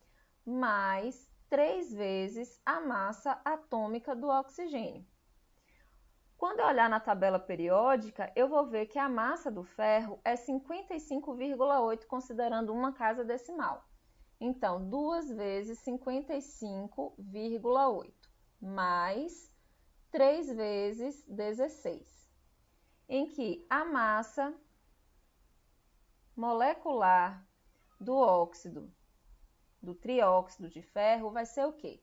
A: mais 3 vezes a massa atômica do oxigênio. Quando eu olhar na tabela periódica, eu vou ver que a massa do ferro é 55,8, considerando uma casa decimal. Então, 2 vezes 55,8, mais 3 vezes 16, em que a massa molecular do óxido, do trióxido de ferro, vai ser o quê?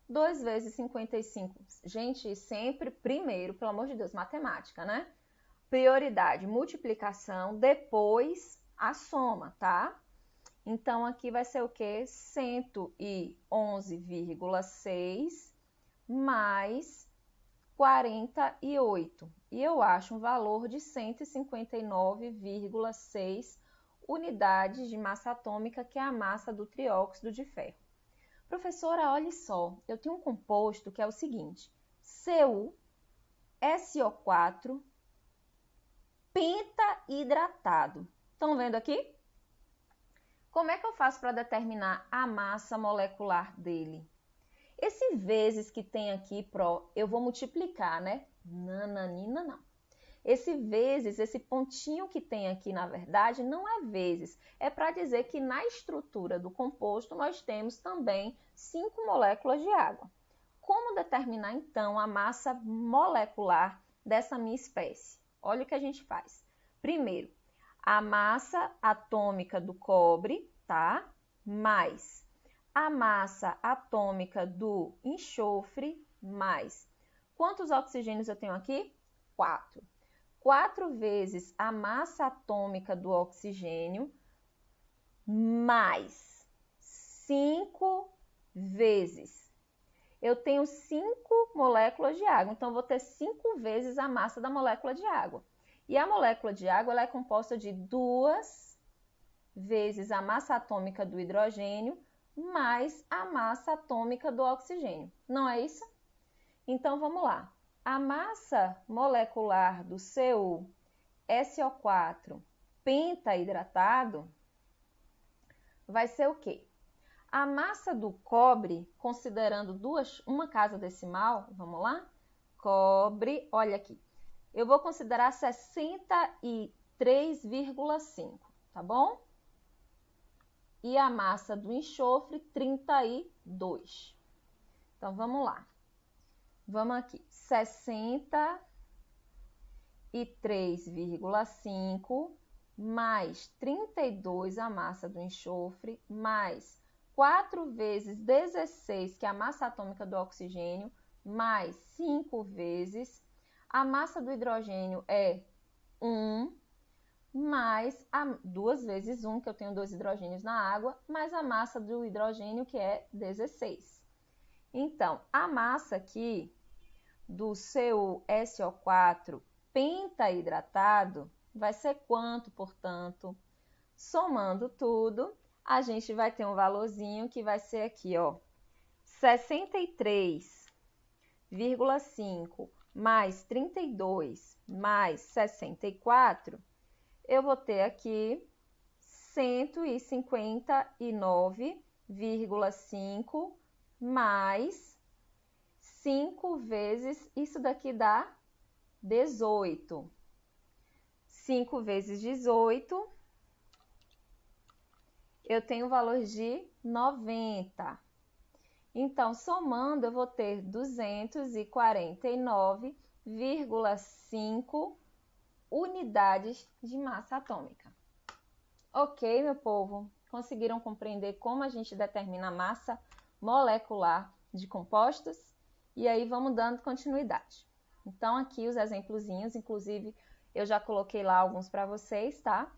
A: 2 vezes 55. Gente, sempre primeiro, pelo amor de Deus, matemática, né? Prioridade, multiplicação, depois a soma, tá? Então, aqui vai ser o quê? 111,6 mais 48. E eu acho um valor de 159,6 unidades de massa atômica, que é a massa do trióxido de ferro. Professora, olhe só, eu tenho um composto que é o seguinte: CuSO4 pentahidratado. Estão vendo aqui? Como é que eu faço para determinar a massa molecular dele? Esse vezes que tem aqui, eu vou multiplicar, né? Nananina, não. Esse vezes, esse pontinho que tem aqui, na verdade, não é vezes. É para dizer que na estrutura do composto nós temos também 5 moléculas de água. Como determinar, então, a massa molecular dessa minha espécie? Olha o que a gente faz. Primeiro, a massa atômica do cobre, tá? Mais a massa atômica do enxofre, mais. Quantos oxigênios eu tenho aqui? 4. 4 vezes a massa atômica do oxigênio, mais 5 vezes. Eu tenho 5 moléculas de água, então vou ter 5 vezes a massa da molécula de água. E a molécula de água ela é composta de 2 vezes a massa atômica do hidrogênio, mais a massa atômica do oxigênio. Não é isso? Então, vamos lá. A massa molecular do CuSO4 pentahidratado vai ser o quê? A massa do cobre, considerando uma casa decimal, vamos lá? Cobre, olha aqui. Eu vou considerar 63,5, tá bom? E a massa do enxofre, 32. Então, vamos lá. Vamos aqui. 63,5 mais 32 a massa do enxofre, mais 4 vezes 16, que é a massa atômica do oxigênio, mais 5 vezes. A massa do hidrogênio é 1, mais 2 vezes 1, que eu tenho 2 hidrogênios na água, mais a massa do hidrogênio, que é 16. Então, a massa aqui do CuSO4 pentahidratado vai ser quanto, portanto? Somando tudo, a gente vai ter um valorzinho que vai ser aqui, ó, 63,5 mais 32 mais 64, eu vou ter aqui 159,5 mais 5 vezes, isso daqui dá 18. 5 vezes 18, eu tenho o valor de 90. Então, somando, eu vou ter 249,5 unidades de massa atômica. Ok, meu povo? Conseguiram compreender como a gente determina a massa molecular de compostos? E aí, vamos dando continuidade. Então, aqui os exemplozinhos, inclusive, eu já coloquei lá alguns para vocês, tá?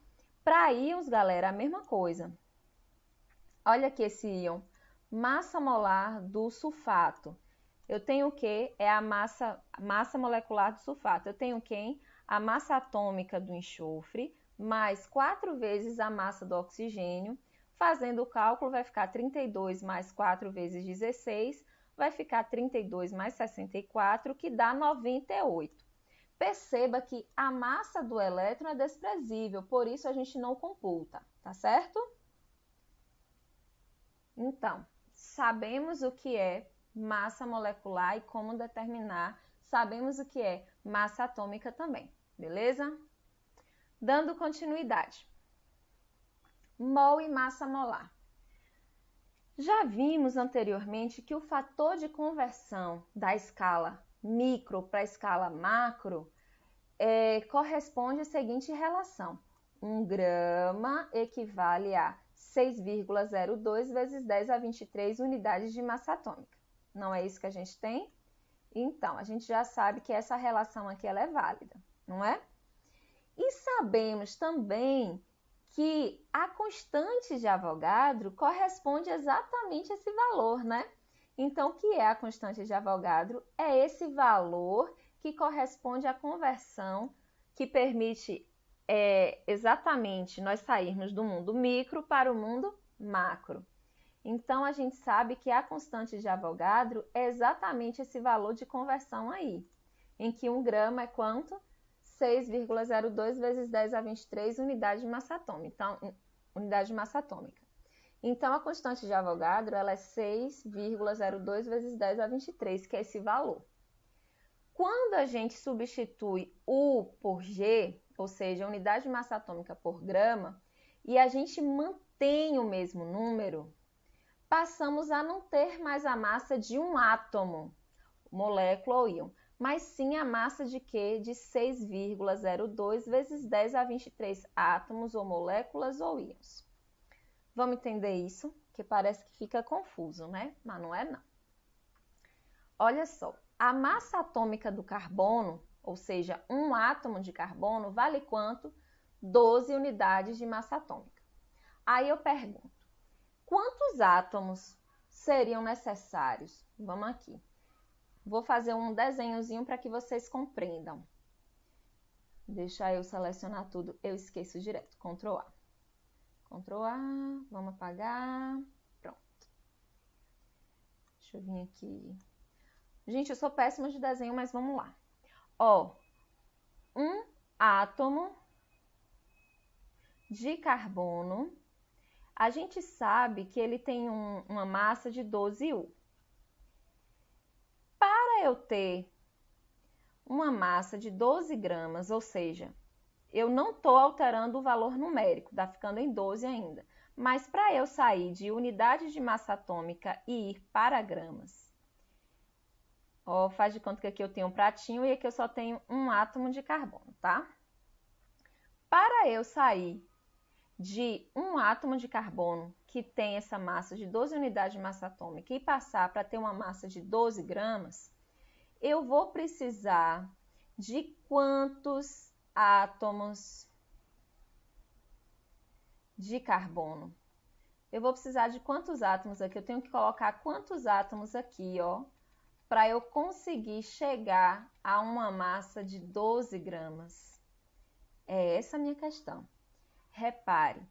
A: Para íons, galera, a mesma coisa. Olha aqui esse íon. Massa molar do sulfato. Eu tenho o quê? É a massa molecular do sulfato. Eu tenho quem? A massa atômica do enxofre, mais 4 vezes a massa do oxigênio. Fazendo o cálculo, vai ficar 32 mais 4 vezes 16, vai ficar 32 mais 64, que dá 98. Perceba que a massa do elétron é desprezível, por isso a gente não computa, tá certo? Então, sabemos o que é massa molecular e como determinar, sabemos o que é massa atômica também, beleza? Dando continuidade. Mol e massa molar. Já vimos anteriormente que o fator de conversão da escala micro para a escala macro corresponde à seguinte relação. 1 grama equivale a 6,02 vezes 10 a 23 unidades de massa atômica. Não é isso que a gente tem? Então, a gente já sabe que essa relação aqui ela é válida, não é? E sabemos também que a constante de Avogadro corresponde exatamente a esse valor, né? Então, o que é a constante de Avogadro? É esse valor que corresponde à conversão que permite exatamente nós sairmos do mundo micro para o mundo macro. Então, a gente sabe que a constante de Avogadro é exatamente esse valor de conversão aí, em que 1 grama é quanto? 6,02 vezes 10 a 23 unidade de massa atômica. Então, unidade de massa atômica. Então, a constante de Avogadro ela é 6,02 vezes 10 a 23, que é esse valor. Quando a gente substitui U por G, ou seja, a unidade de massa atômica por grama, e a gente mantém o mesmo número, passamos a não ter mais a massa de um átomo, molécula ou íon, mas sim a massa de quê? De 6,02 vezes 10 a 23 átomos ou moléculas ou íons. Vamos entender isso? Que parece que fica confuso, né? Mas não é não. Olha só, a massa atômica do carbono, ou seja, um átomo de carbono, vale quanto? 12 unidades de massa atômica. Aí eu pergunto, quantos átomos seriam necessários? Vamos aqui. Vou fazer um desenhozinho para que vocês compreendam. Deixa eu selecionar tudo, eu esqueço direto. Ctrl A. Ctrl A, vamos apagar. Pronto. Deixa eu vir aqui. Gente, eu sou péssima de desenho, mas vamos lá. Ó, um átomo de carbono, a gente sabe que ele tem uma massa de 12U. Para eu ter uma massa de 12 gramas, ou seja, eu não estou alterando o valor numérico, está ficando em 12 ainda. Mas para eu sair de unidade de massa atômica e ir para gramas, ó, faz de conta que aqui eu tenho um pratinho e aqui eu só tenho um átomo de carbono, tá? Para eu sair de um átomo de carbono que tem essa massa de 12 unidades de massa atômica e passar para ter uma massa de 12 gramas, eu vou precisar de quantos átomos de carbono? Eu vou precisar de quantos átomos aqui? Eu tenho que colocar quantos átomos aqui, ó, para eu conseguir chegar a uma massa de 12 gramas. É essa a minha questão. Repare,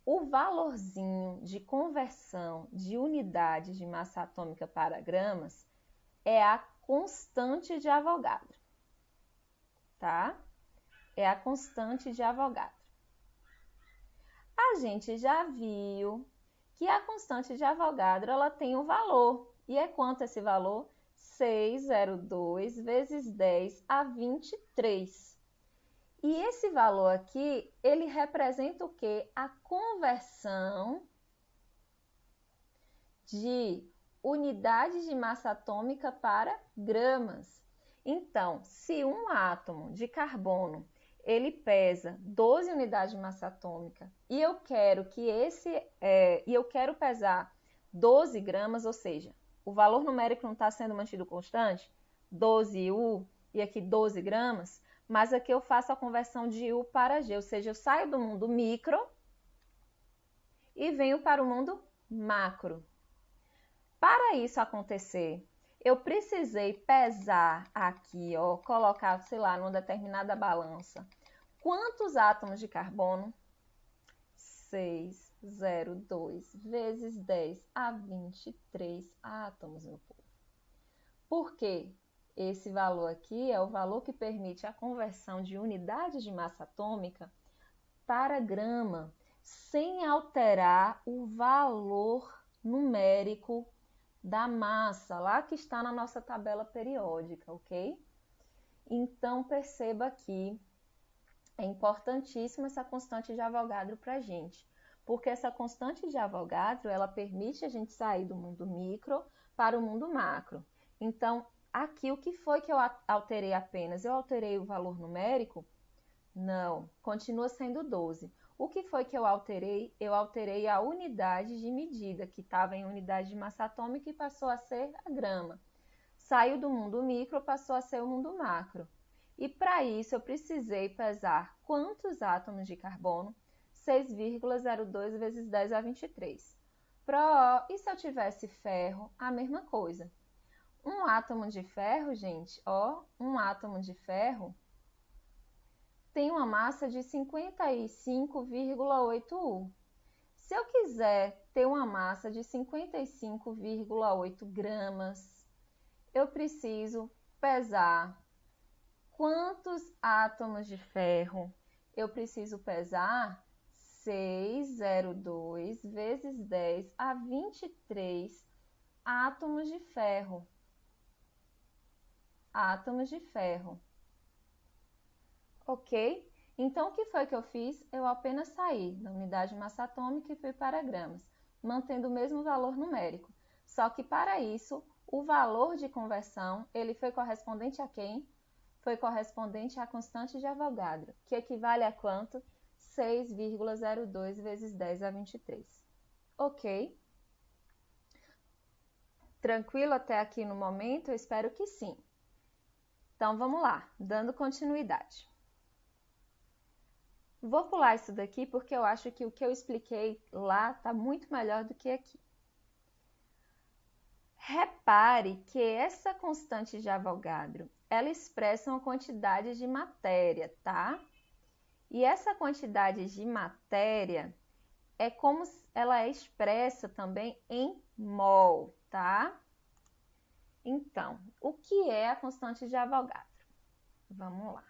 A: o valorzinho de conversão de unidades de massa atômica para gramas é a constante de Avogadro, tá? É a constante de Avogadro. A gente já viu que a constante de Avogadro ela tem um valor. E é quanto esse valor? 602 vezes 10 a 23. E esse valor aqui, ele representa o quê? A conversão de unidades de massa atômica para gramas. Então, se um átomo de carbono ele pesa 12 unidades de massa atômica e eu quero pesar 12 gramas, ou seja, o valor numérico não está sendo mantido constante, 12U e aqui 12 gramas, mas aqui eu faço a conversão de U para G, ou seja, eu saio do mundo micro e venho para o mundo macro. Para isso acontecer, eu precisei pesar aqui, ó, colocar, sei lá, numa determinada balança. Quantos átomos de carbono? 602 vezes 10 a 23 átomos, meu povo. Por quê? Esse valor aqui é o valor que permite a conversão de unidades de massa atômica para grama, sem alterar o valor numérico da massa, lá que está na nossa tabela periódica, ok? Então, perceba que é importantíssima essa constante de Avogadro para a gente, porque essa constante de Avogadro, ela permite a gente sair do mundo micro para o mundo macro. Então, aqui, o que foi que eu alterei apenas? Eu alterei o valor numérico? Não, continua sendo 12. O que foi que eu alterei? Eu alterei a unidade de medida, que estava em unidade de massa atômica e passou a ser a grama. Saiu do mundo micro, passou a ser o mundo macro. E para isso eu precisei pesar quantos átomos de carbono? 6,02 vezes 10 a 23. Pro, e se eu tivesse ferro? A mesma coisa. Um átomo de ferro, gente, ó, um átomo de ferro tem uma massa de 55,8 U. Se eu quiser ter uma massa de 55,8 gramas, eu preciso pesar quantos átomos de ferro? Eu preciso pesar 602 vezes 10 a 23 átomos de ferro. Átomos de ferro. Ok? Então, o que foi que eu fiz? Eu apenas saí da unidade de massa atômica e fui para gramas, mantendo o mesmo valor numérico. Só que para isso, o valor de conversão, ele foi correspondente a quem? Foi correspondente à constante de Avogadro, que equivale a quanto? 6,02 vezes 10 a 23. Ok? Tranquilo até aqui no momento? Eu espero que sim. Então, vamos lá, dando continuidade. Vou pular isso daqui porque eu acho que o que eu expliquei lá está muito melhor do que aqui. Repare que essa constante de Avogadro, ela expressa uma quantidade de matéria, tá? E essa quantidade de matéria é como ela é expressa também em mol, tá? Então, o que é a constante de Avogadro? Vamos lá.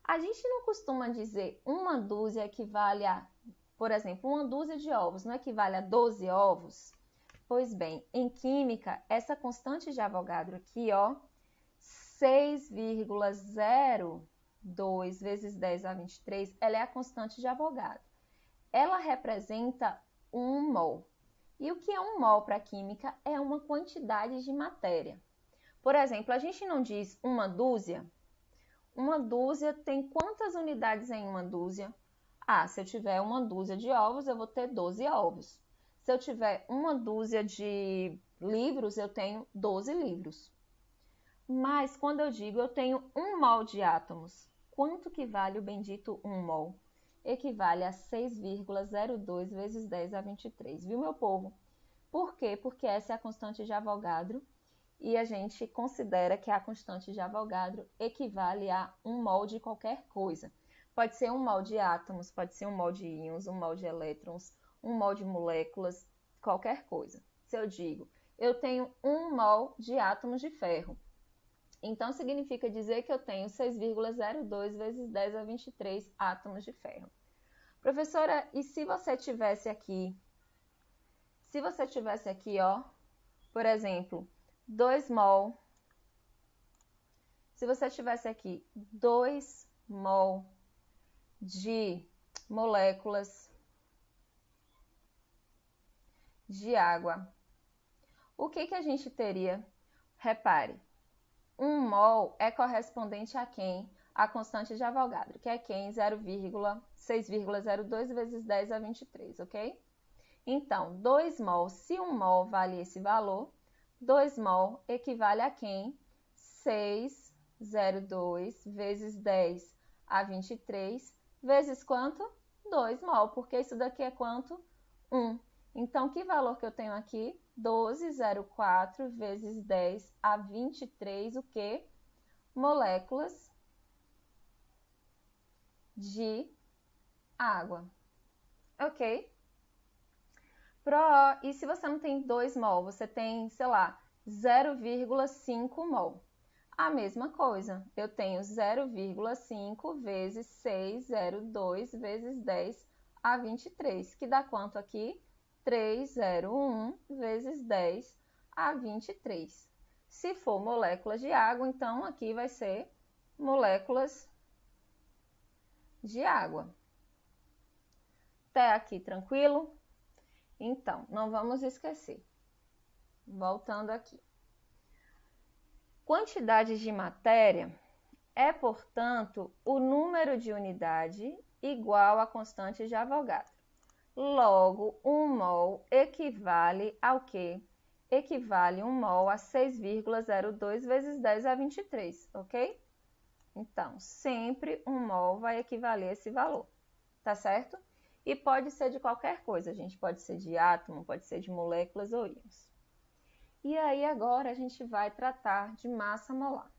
A: A gente não costuma dizer uma dúzia equivale a, por exemplo, uma dúzia de ovos não equivale a 12 ovos? Pois bem, em química, essa constante de Avogadro aqui, ó, 6,02 vezes 10 a 23, ela é a constante de Avogadro. Ela representa 1 mol. E o que é 1 mol para a química? É uma quantidade de matéria. Por exemplo, a gente não diz uma dúzia? Uma dúzia tem quantas unidades em uma dúzia? Ah, se eu tiver uma dúzia de ovos, eu vou ter 12 ovos. Se eu tiver uma dúzia de livros, eu tenho 12 livros. Mas quando eu digo eu tenho 1 mol de átomos, quanto que vale o bendito 1 mol? Equivale a 6,02 vezes 10 a 23, viu, meu povo? Por quê? Porque essa é a constante de Avogadro e a gente considera que a constante de Avogadro equivale a 1 mol de qualquer coisa. Pode ser 1 mol de átomos, pode ser 1 mol de íons, 1 mol de elétrons, 1 mol de moléculas, qualquer coisa. Se eu digo, eu tenho 1 mol de átomos de ferro, então significa dizer que eu tenho 6,02 vezes 10 a 23 átomos de ferro. Professora, e se você tivesse aqui, ó, por exemplo, 2 mol, se você tivesse aqui 2 mol de moléculas de água, o que a gente teria? Repare, 1 mol é correspondente a quem? A constante de Avogadro, que é quem? 6,02 vezes 10 a 23, ok? Então, 2 mol, se 1 mol vale esse valor, 2 mol equivale a quem? 6,02 vezes 10 a 23, vezes quanto? 2 mol, porque isso daqui é quanto? 1. Então, que valor que eu tenho aqui? 12,04 vezes 10 a 23, o quê? Moléculas de água. Ok? E se você não tem 2 mol, você tem, sei lá, 0,5 mol. A mesma coisa, eu tenho 0,5 vezes 6,02 vezes 10 a 23, que dá quanto aqui? 301 vezes 10 a 23. Se for moléculas de água, então aqui vai ser moléculas de água. Até aqui tranquilo? Então, não vamos esquecer. Voltando aqui. Quantidade de matéria é, portanto, o número de unidade igual à constante de Avogadro. Logo, 1 mol equivale ao quê? Equivale 1 mol a 6,02 vezes 10 a 23, ok? Então, sempre 1 mol vai equivaler a esse valor, tá certo? E pode ser de qualquer coisa, gente. Pode ser de átomo, pode ser de moléculas ou íons. E aí, agora, a gente vai tratar de massa molar.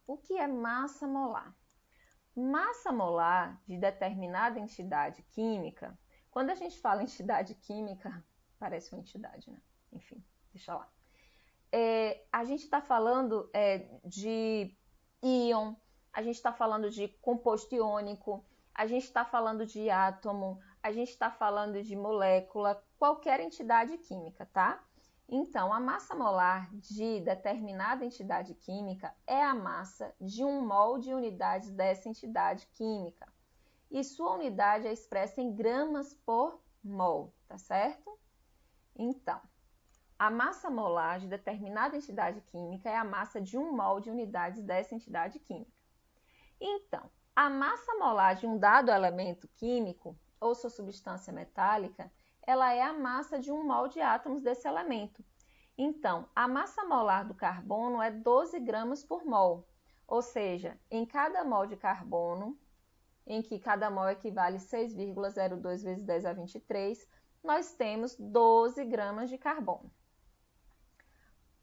A: O que é massa molar? Massa molar de determinada entidade química, quando a gente fala entidade química, parece uma entidade, né? Enfim, deixa lá. A gente está falando de íon, a gente está falando de composto iônico, a gente está falando de átomo, a gente está falando de molécula, qualquer entidade química, tá? Então, a massa molar de determinada entidade química é a massa de 1 mol de unidades dessa entidade química. E sua unidade é expressa em gramas por mol, tá certo? Então, a massa molar de determinada entidade química é a massa de 1 mol de unidades dessa entidade química. Então, a massa molar de um dado elemento químico ou sua substância metálica, ela é a massa de 1 mol de átomos desse elemento. Então, a massa molar do carbono é 12 gramas por mol, ou seja, em cada mol de carbono, em que cada mol equivale a 6,02 vezes 10 a 23, nós temos 12 gramas de carbono.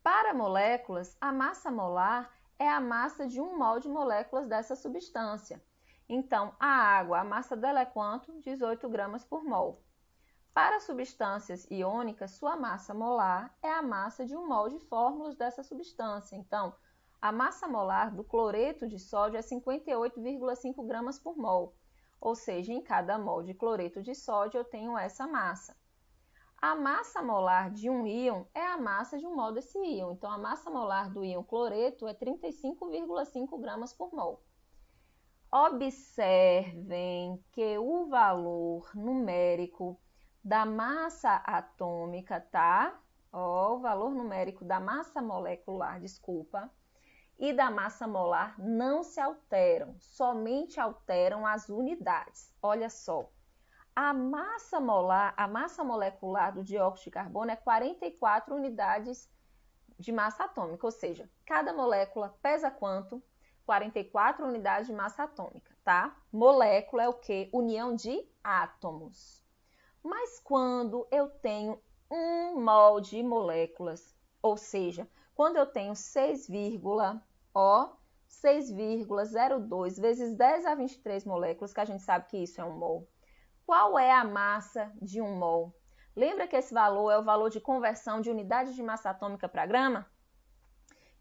A: Para moléculas, a massa molar é a massa de 1 mol de moléculas dessa substância. Então, a água, a massa dela é quanto? 18 gramas por mol. Para substâncias iônicas, sua massa molar é a massa de 1 mol de fórmulas dessa substância. Então, a massa molar do cloreto de sódio é 58,5 gramas por mol. Ou seja, em cada mol de cloreto de sódio eu tenho essa massa. A massa molar de um íon é a massa de 1 mol desse íon. Então, a massa molar do íon cloreto é 35,5 gramas por mol. Observem que o valor numérico da massa atômica, tá? O valor numérico da massa molecular, desculpa, e da massa molar não se alteram, somente alteram as unidades. Olha só, a massa molecular do dióxido de carbono é 44 unidades de massa atômica, ou seja, cada molécula pesa quanto? 44 unidades de massa atômica, tá? Molécula é o quê? União de átomos. Mas quando eu tenho 1 mol de moléculas, ou seja, quando eu tenho 6,02 vezes 10 a 23 moléculas, que a gente sabe que isso é 1 mol. Qual é a massa de 1 mol? Lembra que esse valor é o valor de conversão de unidade de massa atômica para grama?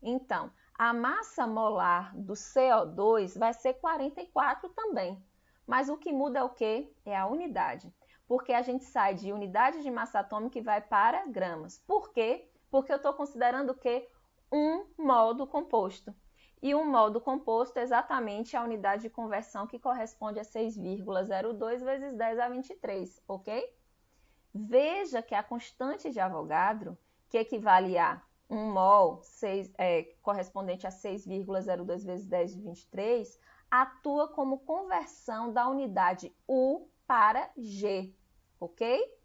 A: Então, a massa molar do CO2 vai ser 44 também. Mas o que muda é o quê? É a unidade. Porque a gente sai de unidade de massa atômica e vai para gramas. Por quê? Porque eu estou considerando o quê? 1 mol do composto. E 1 mol do composto é exatamente a unidade de conversão que corresponde a 6,02 vezes 10 a 23, ok? Veja que a constante de Avogadro, que equivale a 1 mol correspondente a 6,02 vezes 10 a 23, atua como conversão da unidade U para G, ok?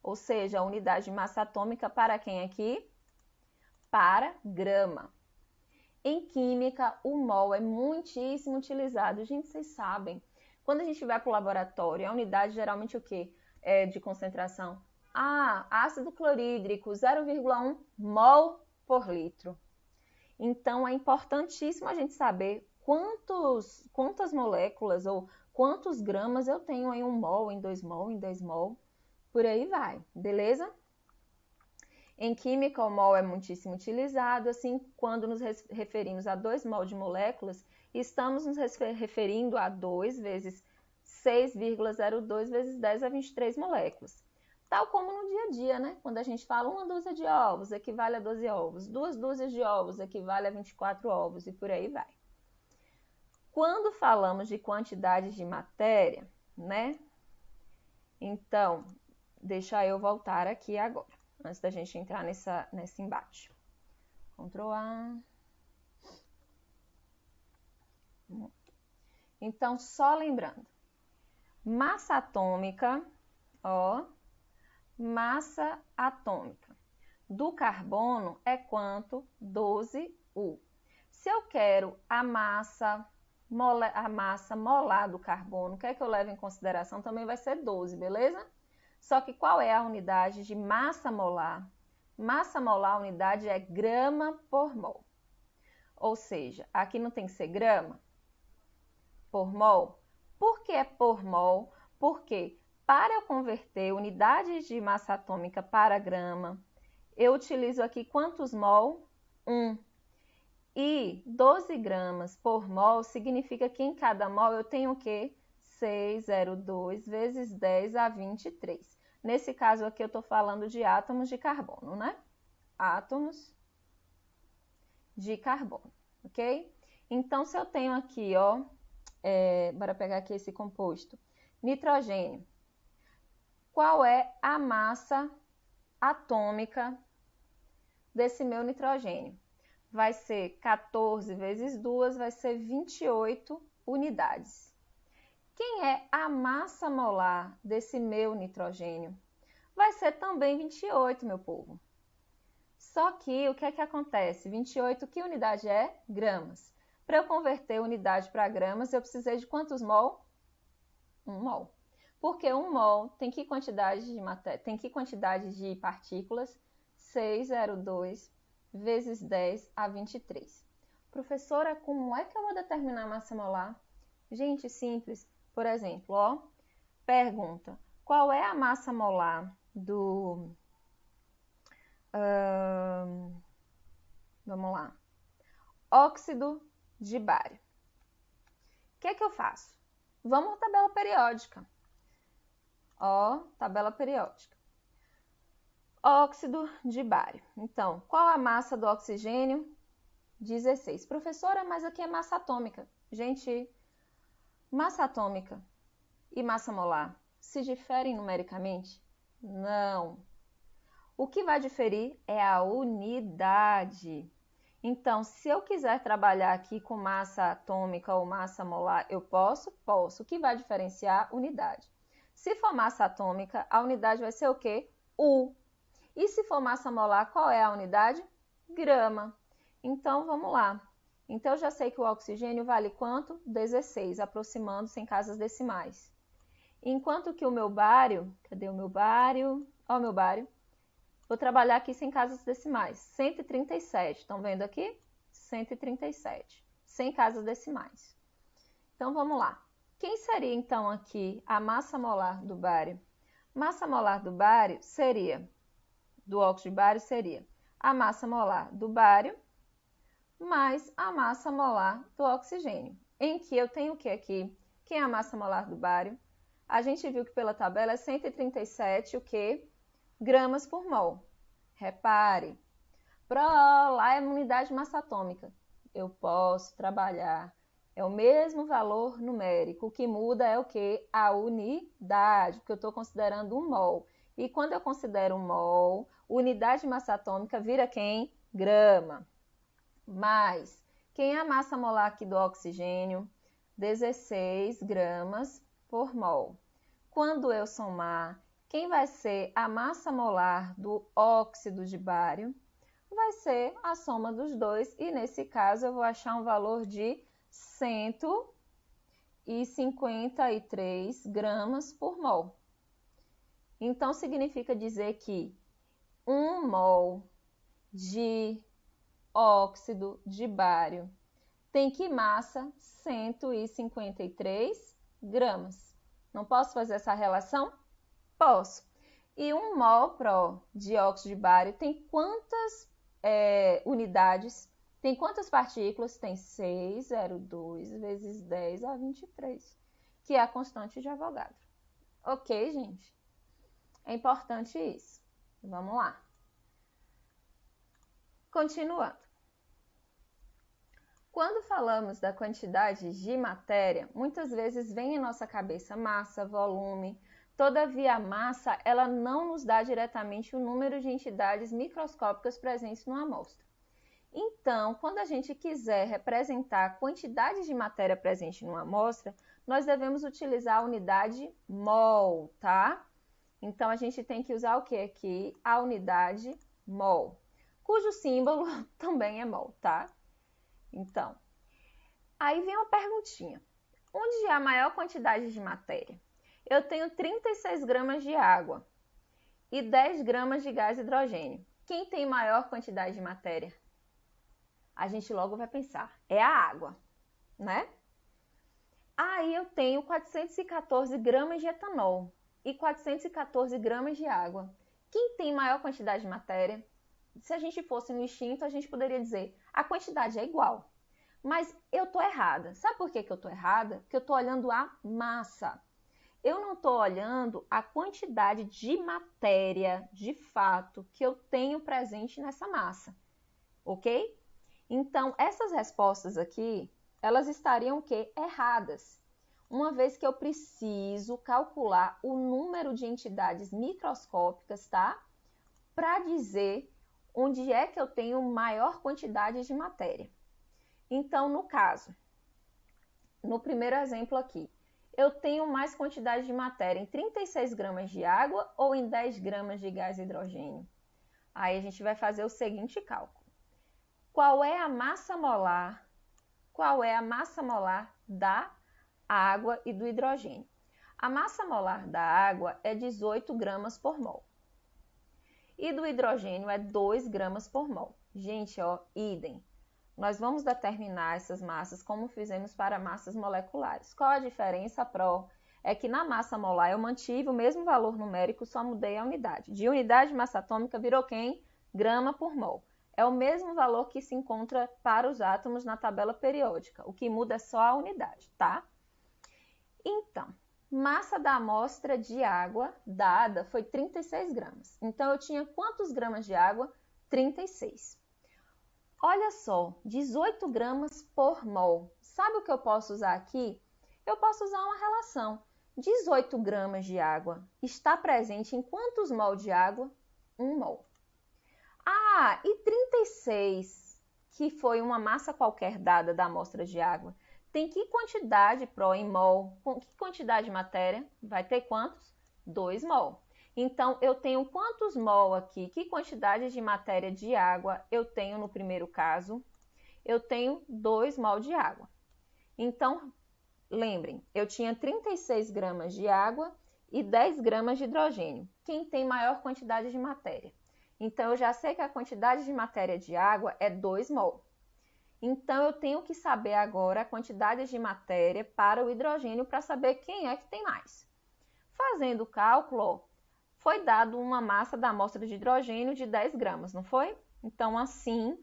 A: Ou seja, a unidade de massa atômica para quem aqui? Para grama. Em química, o mol é muitíssimo utilizado. Gente, vocês sabem, quando a gente vai para o laboratório, a unidade geralmente o quê? De concentração? Ácido clorídrico, 0,1 mol por litro. Então, é importantíssimo a gente saber quantas moléculas ou quantos gramas eu tenho em 1 mol, em 2 mol, em 10 mol. Por aí vai, beleza? Em química, o mol é muitíssimo utilizado, assim, quando nos referimos a 2 mol de moléculas, estamos nos referindo a 2 vezes 6,02 vezes 10 a 23 moléculas. Tal como no dia a dia, né? Quando a gente fala 1 dúzia de ovos equivale a 12 ovos, 2 dúzias de ovos equivale a 24 ovos e por aí vai. Quando falamos de quantidade de matéria, né? Então, deixa eu voltar aqui agora, antes da gente entrar nesse embate. Ctrl A. Então, só lembrando, massa atômica, ó, massa atômica do carbono é quanto? 12U. Se eu quero a massa molar do carbono, o que é que eu levo em consideração? Também vai ser 12, beleza? Só que qual é a unidade de massa molar? Massa molar, a unidade é grama por mol. Ou seja, aqui não tem que ser grama por mol. Por que é por mol? Porque para eu converter unidades de massa atômica para grama, eu utilizo aqui quantos mol? 1. E 12 gramas por mol significa que em cada mol eu tenho o quê? 602 vezes 10 a 23. Nesse caso aqui eu estou falando de átomos de carbono, né? Átomos de carbono, ok? Então, se eu tenho aqui, ó, bora pegar aqui esse composto, nitrogênio. Qual é a massa atômica desse meu nitrogênio? Vai ser 14 vezes 2, vai ser 28 unidades. Quem é a massa molar desse meu nitrogênio? Vai ser também 28, meu povo. Só que o que é que acontece? 28, que unidade é? Gramas. Para eu converter unidade para gramas, eu precisei de quantos mol? 1 mol. Porque 1 mol tem que quantidade de matéria, tem que quantidade de partículas? 602 vezes 10 a 23. Professora, como é que eu vou determinar a massa molar? Gente, simples. Por exemplo, ó, pergunta, qual é a massa molar do... vamos lá. Óxido de bário. O que é que eu faço? Vamos à tabela periódica. Ó, tabela periódica. Óxido de bário. Então, qual a massa do oxigênio? 16. Professora, mas aqui é massa atômica. Gente, massa atômica e massa molar se diferem numericamente? Não. O que vai diferir é a unidade. Então, se eu quiser trabalhar aqui com massa atômica ou massa molar, eu posso? Posso. O que vai diferenciar? Unidade. Se for massa atômica, a unidade vai ser o quê? U. E se for massa molar, qual é a unidade? Grama. Então, vamos lá. Então, eu já sei que o oxigênio vale quanto? 16, aproximando-se em casas decimais. Enquanto que o meu bário, cadê o meu bário? Ó, o meu bário. Vou trabalhar aqui sem casas decimais. 137, estão vendo aqui? 137, sem casas decimais. Então, vamos lá. Quem seria, então, aqui a massa molar do bário? Massa molar do bário seria, do óxido de bário, seria a massa molar do bário mais a massa molar do oxigênio. Em que eu tenho o que aqui? Quem é a massa molar do bário? A gente viu que pela tabela é 137, o que? Gramas por mol. Repare, lá é uma unidade de massa atômica. Eu posso trabalhar, é o mesmo valor numérico. O que muda é o que? A unidade, porque eu estou considerando um mol. E quando eu considero um mol, unidade de massa atômica vira quem? Grama. Mas, quem é a massa molar aqui do oxigênio? 16 gramas por mol. Quando eu somar, quem vai ser a massa molar do óxido de bário? Vai ser a soma dos dois, e nesse caso eu vou achar um valor de 153 gramas por mol. Então, significa dizer que 1 mol de óxido de bário tem que massa? 153 gramas. Não posso fazer essa relação? Posso. E 1 mol de óxido de bário tem quantas unidades? Tem quantas partículas? Tem 602 vezes 10 a 23, que é a constante de Avogadro. Ok, gente? É importante isso. Vamos lá. Continuando. Quando falamos da quantidade de matéria, muitas vezes vem em nossa cabeça massa, volume. Todavia, a massa ela não nos dá diretamente o número de entidades microscópicas presentes numa amostra. Então, quando a gente quiser representar a quantidade de matéria presente numa amostra, nós devemos utilizar a unidade mol, tá? Então, a gente tem que usar o que aqui? A unidade mol, cujo símbolo também é mol, tá? Então, aí vem uma perguntinha. Onde há a maior quantidade de matéria? Eu tenho 36 gramas de água e 10 gramas de gás hidrogênio. Quem tem maior quantidade de matéria? A gente logo vai pensar, é a água, né? Aí eu tenho 414 gramas de etanol e 414 gramas de água. Quem tem maior quantidade de matéria? Se a gente fosse no instinto, a gente poderia dizer, a quantidade é igual. Mas eu estou errada. Sabe por que eu estou errada? Porque eu estou olhando a massa. Eu não estou olhando a quantidade de matéria, de fato, que eu tenho presente nessa massa. Ok? Então, essas respostas aqui, elas estariam o quê? Erradas. Uma vez que eu preciso calcular o número de entidades microscópicas, tá? Para dizer onde é que eu tenho maior quantidade de matéria. Então, no caso, no primeiro exemplo aqui, eu tenho mais quantidade de matéria em 36 gramas de água ou em 10 gramas de gás hidrogênio? Aí a gente vai fazer o seguinte cálculo. Qual é a massa molar? Qual é a massa molar da água e do hidrogênio? A massa molar da água é 18 gramas por mol. E do hidrogênio é 2 gramas por mol. Gente, ó, idem. Nós vamos determinar essas massas como fizemos para massas moleculares. Qual a diferença, Pro? É que na massa molar eu mantive o mesmo valor numérico, só mudei a unidade. De unidade de massa atômica virou quem? Grama por mol. É o mesmo valor que se encontra para os átomos na tabela periódica. O que muda é só a unidade, tá? Então, massa da amostra de água dada foi 36 gramas. Então, eu tinha quantos gramas de água? 36. Olha só, 18 gramas por mol. Sabe o que eu posso usar aqui? Eu posso usar uma relação. 18 gramas de água está presente em quantos mol de água? 1 mol. Ah, e 36, que foi uma massa qualquer dada da amostra de água, tem que quantidade, Pro, em mol? Com que quantidade de matéria? Vai ter quantos? 2 mol. Então, eu tenho quantos mol aqui? Que quantidade de matéria de água eu tenho no primeiro caso? Eu tenho 2 mol de água. Então, lembrem, eu tinha 36 gramas de água e 10 gramas de hidrogênio. Quem tem maior quantidade de matéria? Então, eu já sei que a quantidade de matéria de água é 2 mol. Então, eu tenho que saber agora a quantidade de matéria para o hidrogênio para saber quem é que tem mais. Fazendo o cálculo, foi dado uma massa da amostra de hidrogênio de 10 gramas, não foi? Então, assim,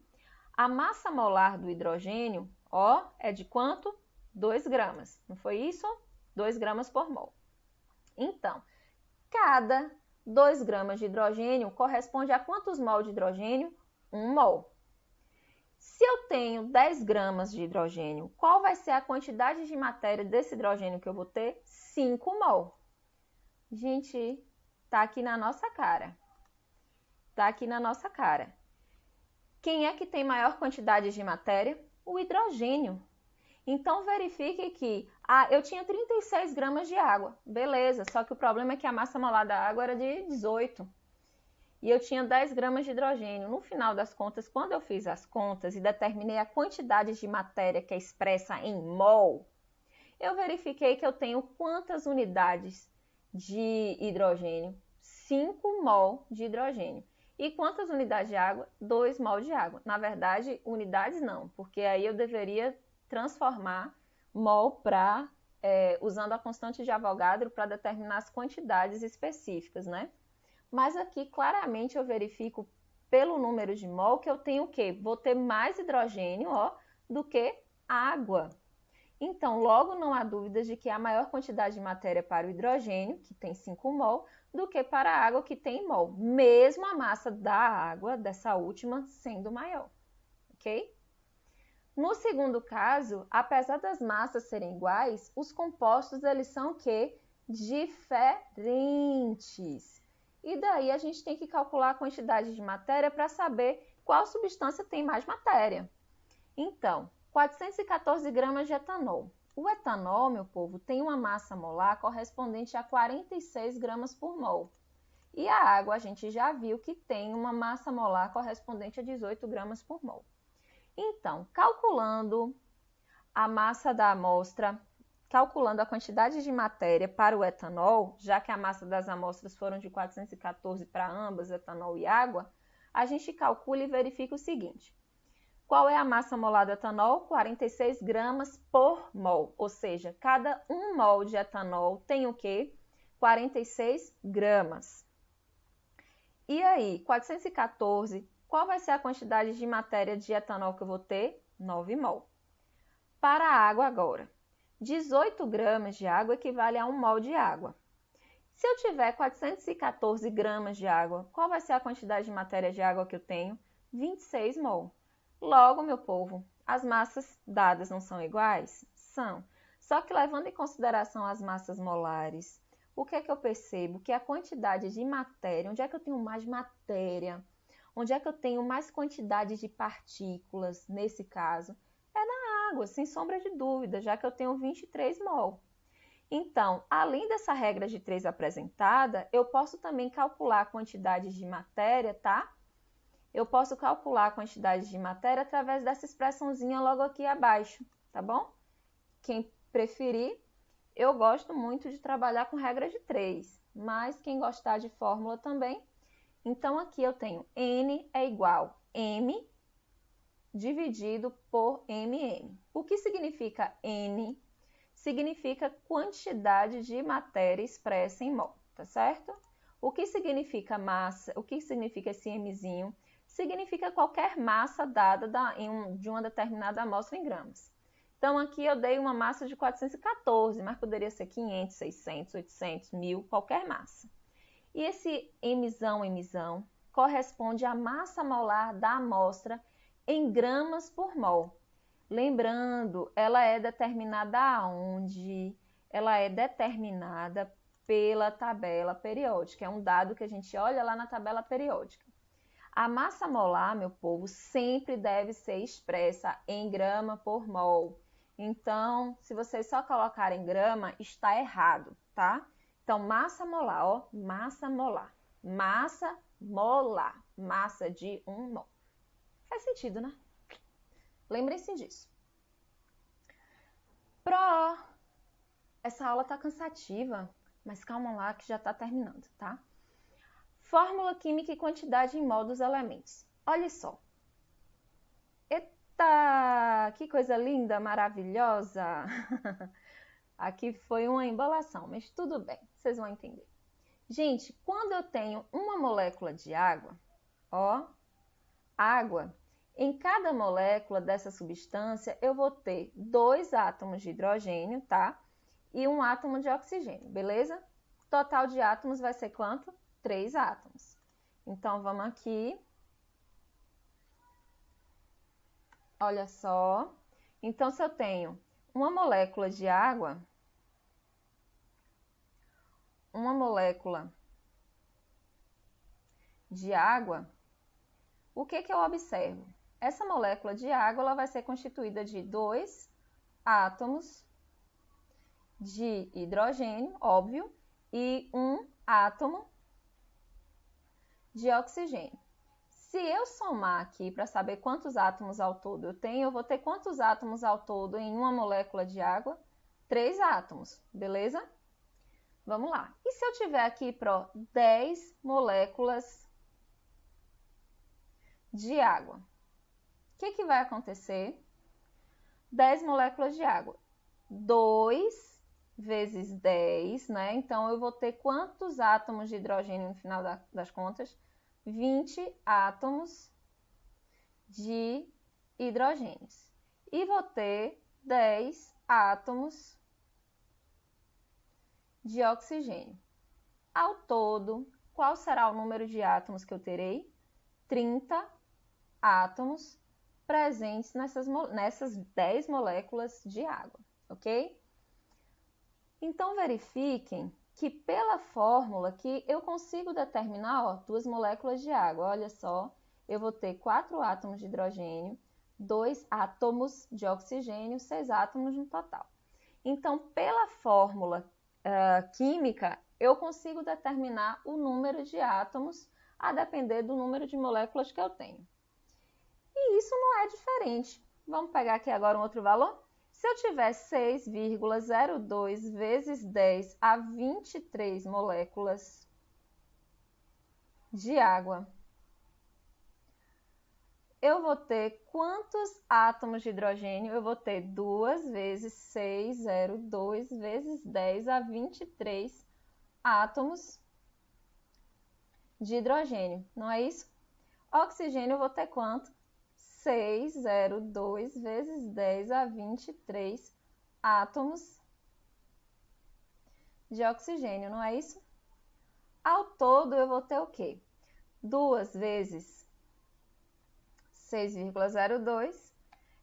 A: a massa molar do hidrogênio, ó, é de quanto? 2 gramas, não foi isso? 2 gramas por mol. Então, cada 2 gramas de hidrogênio corresponde a quantos mol de hidrogênio? 1 mol. Se eu tenho 10 gramas de hidrogênio, qual vai ser a quantidade de matéria desse hidrogênio que eu vou ter? 5 mol. Gente, tá aqui na nossa cara. Tá aqui na nossa cara. Quem é que tem maior quantidade de matéria? O hidrogênio. Então, verifique que eu tinha 36 gramas de água. Beleza, só que o problema é que a massa molar da água era de 18. E eu tinha 10 gramas de hidrogênio. No final das contas, quando eu fiz as contas e determinei a quantidade de matéria que é expressa em mol, eu verifiquei que eu tenho quantas unidades de hidrogênio? 5 mol de hidrogênio. E quantas unidades de água? 2 mol de água. Na verdade, unidades não, porque aí eu deveria transformar mol para, usando a constante de Avogadro para determinar as quantidades específicas, né? Mas aqui, claramente, eu verifico pelo número de mol que eu tenho o quê? Vou ter mais hidrogênio, ó, do que água. Então, logo não há dúvidas de que há maior quantidade de matéria para o hidrogênio, que tem 5 mol, do que para a água, que tem mol, mesmo a massa da água, dessa última, sendo maior, ok? No segundo caso, apesar das massas serem iguais, os compostos eles são o quê? Diferentes. E daí a gente tem que calcular a quantidade de matéria para saber qual substância tem mais matéria. Então, 414 gramas de etanol. O etanol, meu povo, tem uma massa molar correspondente a 46 gramas por mol. E a água, a gente já viu que tem uma massa molar correspondente a 18 gramas por mol. Então, calculando a massa da amostra, calculando a quantidade de matéria para o etanol, já que a massa das amostras foram de 414 para ambas, etanol e água, a gente calcula e verifica o seguinte. Qual é a massa molar do etanol? 46 gramas por mol, ou seja, cada 1 mol de etanol tem o quê? 46 gramas. E aí, 414, qual vai ser a quantidade de matéria de etanol que eu vou ter? 9 mol. Para a água agora, 18 gramas de água equivale a 1 mol de água. Se eu tiver 414 gramas de água, qual vai ser a quantidade de matéria de água que eu tenho? 26 mol. Logo, meu povo, as massas dadas não são iguais? São. Só que levando em consideração as massas molares, o que é que eu percebo? Que a quantidade de matéria, onde é que eu tenho mais matéria? Onde é que eu tenho mais quantidade de partículas, nesse caso? É na água, sem sombra de dúvida, já que eu tenho 23 mol. Então, além dessa regra de 3 apresentada, eu posso também calcular a quantidade de matéria, tá? Eu posso calcular a quantidade de matéria através dessa expressãozinha logo aqui abaixo, tá bom? Quem preferir, eu gosto muito de trabalhar com regra de 3, mas quem gostar de fórmula também. Então, aqui eu tenho N é igual a M dividido por MM. O que significa N? Significa quantidade de matéria expressa em mol, tá certo? O que significa massa? O que significa esse Mzinho? Significa qualquer massa dada de uma determinada amostra em gramas. Então, aqui eu dei uma massa de 414, mas poderia ser 500, 600, 800, 1000, qualquer massa. E esse Mzão, corresponde à massa molar da amostra em gramas por mol. Lembrando, ela é determinada aonde? Ela é determinada pela tabela periódica. É um dado que a gente olha lá na tabela periódica. A massa molar, meu povo, sempre deve ser expressa em grama por mol. Então, se vocês só colocarem grama, está errado, tá? Então, massa molar, ó, massa molar. Massa molar, massa de 1 mol. Faz sentido, né? Lembrem-se disso. Essa aula tá cansativa, mas calma lá que já tá terminando, tá? Fórmula química e quantidade em mol dos elementos. Olha só. Eita, que coisa linda, maravilhosa. Aqui foi uma embolação, mas tudo bem, vocês vão entender. Gente, quando eu tenho uma molécula de água, ó, água, em cada molécula dessa substância eu vou ter 2 átomos de hidrogênio, tá? E 1 átomo de oxigênio, beleza? Total de átomos vai ser quanto? 3 átomos. Então, vamos aqui. Olha só. Então, se eu tenho uma molécula de água, o que eu observo? Essa molécula de água ela vai ser constituída de 2 átomos de hidrogênio, óbvio, e 1 átomo de oxigênio. Se eu somar aqui para saber quantos átomos ao todo eu tenho, eu vou ter quantos átomos ao todo em uma molécula de água? 3 átomos, beleza? Vamos lá. E se eu tiver aqui, 10 moléculas de água? O que vai acontecer? 10 moléculas de água. 2 vezes 10, né? Então, eu vou ter quantos átomos de hidrogênio no final das contas? 20 átomos de hidrogênios. E vou ter 10 átomos de oxigênio. Ao todo, qual será o número de átomos que eu terei? 30 átomos presentes nessas 10 moléculas de água, ok? Então, verifiquem que pela fórmula que eu consigo determinar, ó, 2 moléculas de água. Olha só, eu vou ter 4 átomos de hidrogênio, 2 átomos de oxigênio, 6 átomos no total. Então, pela fórmula química, eu consigo determinar o número de átomos a depender do número de moléculas que eu tenho. E isso não é diferente. Vamos pegar aqui agora um outro valor? Se eu tiver 6,02 vezes 10 a 23 moléculas de água, eu vou ter quantos átomos de hidrogênio? Eu vou ter 2 vezes 6,02 vezes 10 a 23 átomos de hidrogênio, não é isso? Oxigênio eu vou ter quanto? 6,02 vezes 10 a 23 átomos de oxigênio, não é isso? Ao todo, eu vou ter o quê? 2 vezes 6,02,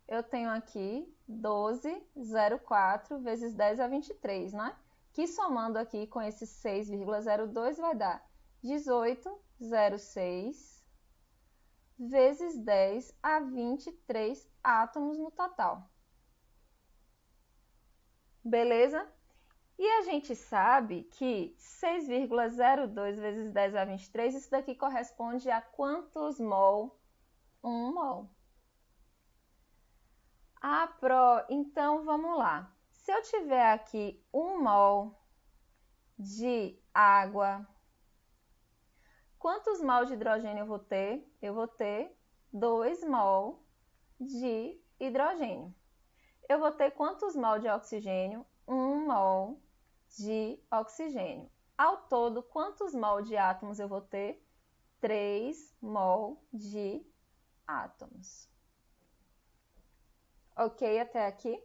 A: eu tenho aqui 12,04 vezes 10 a 23, né? Que somando aqui com esse 6,02 vai dar 18,06 vezes 10 a 23 átomos no total. Beleza? E a gente sabe que 6,02 vezes 10 a 23, isso daqui corresponde a quantos mol? 1 mol. Então vamos lá. Se eu tiver aqui 1 mol de água, quantos mol de hidrogênio eu vou ter? Eu vou ter 2 mol de hidrogênio. Eu vou ter quantos mol de oxigênio? 1 mol de oxigênio. Ao todo, quantos mol de átomos eu vou ter? 3 mol de átomos. Ok até aqui?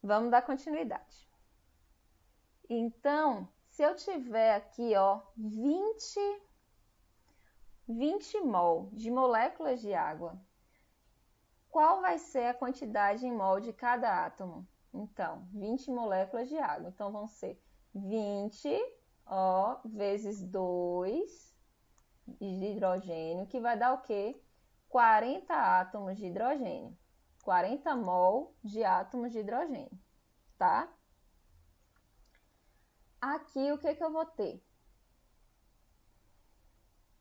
A: Vamos dar continuidade. Então, se eu tiver aqui, ó, 20 mol de moléculas de água, qual vai ser a quantidade em mol de cada átomo? Então, 20 moléculas de água. Então, vão ser 20, ó, vezes 2 de hidrogênio, que vai dar o quê? 40 átomos de hidrogênio. 40 mol de átomos de hidrogênio, tá? Aqui, o que eu vou ter?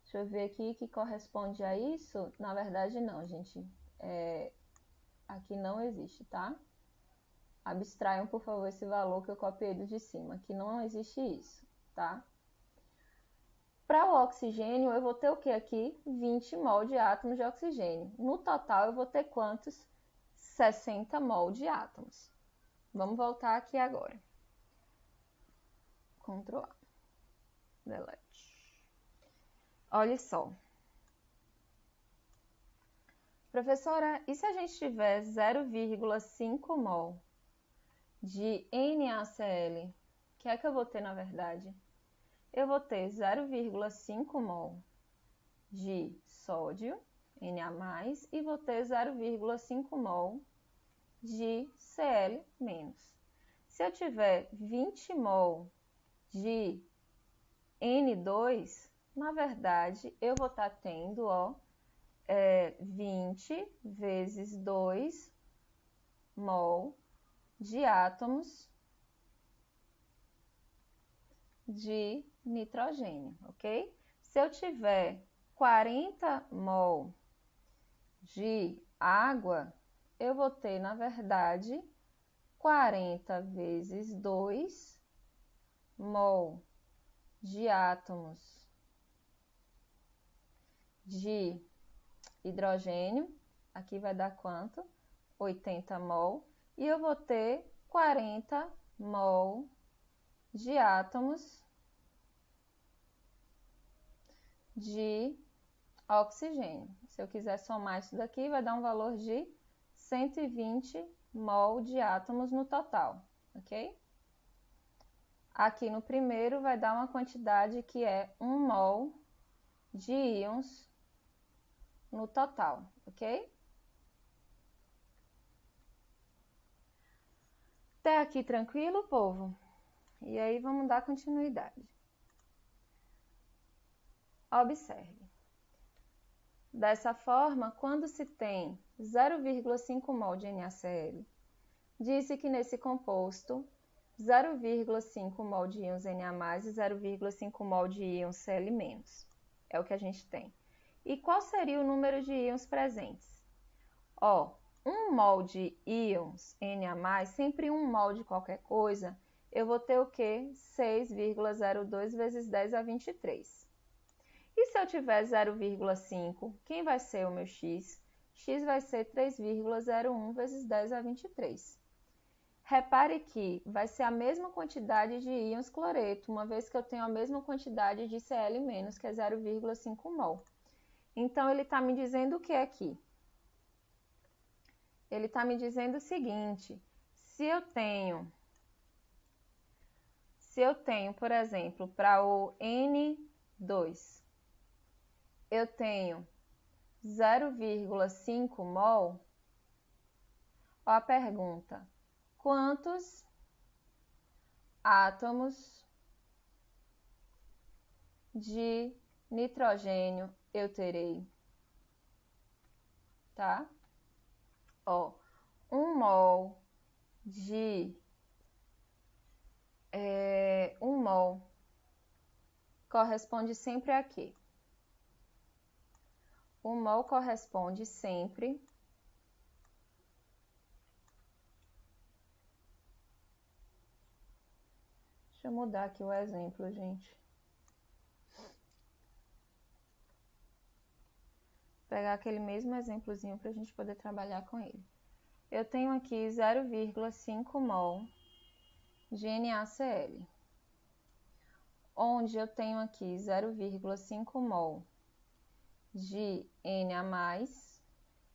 A: Deixa eu ver aqui que corresponde a isso. Na verdade, não, gente. Aqui não existe, tá? Abstraiam, por favor, esse valor que eu copiei do de cima. Aqui não existe isso, tá? Para o oxigênio, eu vou ter o que aqui? 20 mol de átomos de oxigênio. No total, eu vou ter quantos? 60 mol de átomos. Vamos voltar aqui agora. Ctrl A. Delete. Olha só. Professora, e se a gente tiver 0,5 mol de NaCl? O que é que eu vou ter, na verdade? Eu vou ter 0,5 mol de sódio, Na+, e vou ter 0,5 mol de Cl-. Se eu tiver 20 mol de N2, na verdade, eu vou estar tendo, ó, 20 vezes 2 mol de átomos de nitrogênio, ok? Se eu tiver 40 mol de água, eu vou ter, na verdade, 40 vezes 2 mol de átomos de hidrogênio. Aqui vai dar quanto? 80 mol. E eu vou ter 40 mol de átomos de oxigênio. Se eu quiser somar isso daqui, vai dar um valor de 120 mol de átomos no total, ok? Aqui no primeiro vai dar uma quantidade que é 1 mol de íons no total, ok? Até aqui tranquilo, povo? E aí vamos dar continuidade. Observe. Dessa forma, quando se tem 0,5 mol de NaCl, diz-se que nesse composto 0,5 mol de íons Na+, e 0,5 mol de íons Cl-. É o que a gente tem. E qual seria o número de íons presentes? 1 mol de íons Na+, sempre 1 mol de qualquer coisa, eu vou ter o quê? 6,02 vezes 10 a 23. E se eu tiver 0,5, quem vai ser o meu x? X vai ser 3,01 vezes 10 a 23. Repare que vai ser a mesma quantidade de íons cloreto, uma vez que eu tenho a mesma quantidade de Cl-, que é 0,5 mol. Então, ele está me dizendo o que aqui? Ele está me dizendo o seguinte, se eu tenho, por exemplo, para o N2, eu tenho 0,5 mol, a pergunta, quantos átomos de nitrogênio eu terei? Tá? 1 mol de 1 mol corresponde sempre a quê? 1 mol corresponde sempre Deixa eu mudar aqui o exemplo, gente. Pegar aquele mesmo exemplozinho para a gente poder trabalhar com ele. Eu tenho aqui 0,5 mol de NaCl, onde eu tenho aqui 0,5 mol de Na+,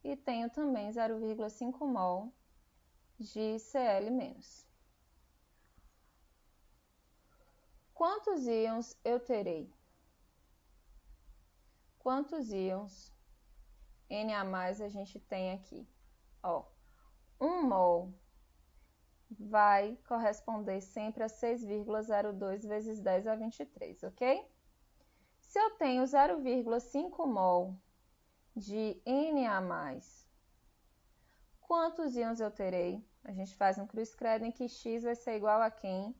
A: e tenho também 0,5 mol de Cl-. Quantos íons eu terei? Quantos íons Na+, a gente tem aqui? 1 mol vai corresponder sempre a 6,02 vezes 10 a 23, ok? Se eu tenho 0,5 mol de Na+, quantos íons eu terei? A gente faz um cruzcredo em que X vai ser igual a quem?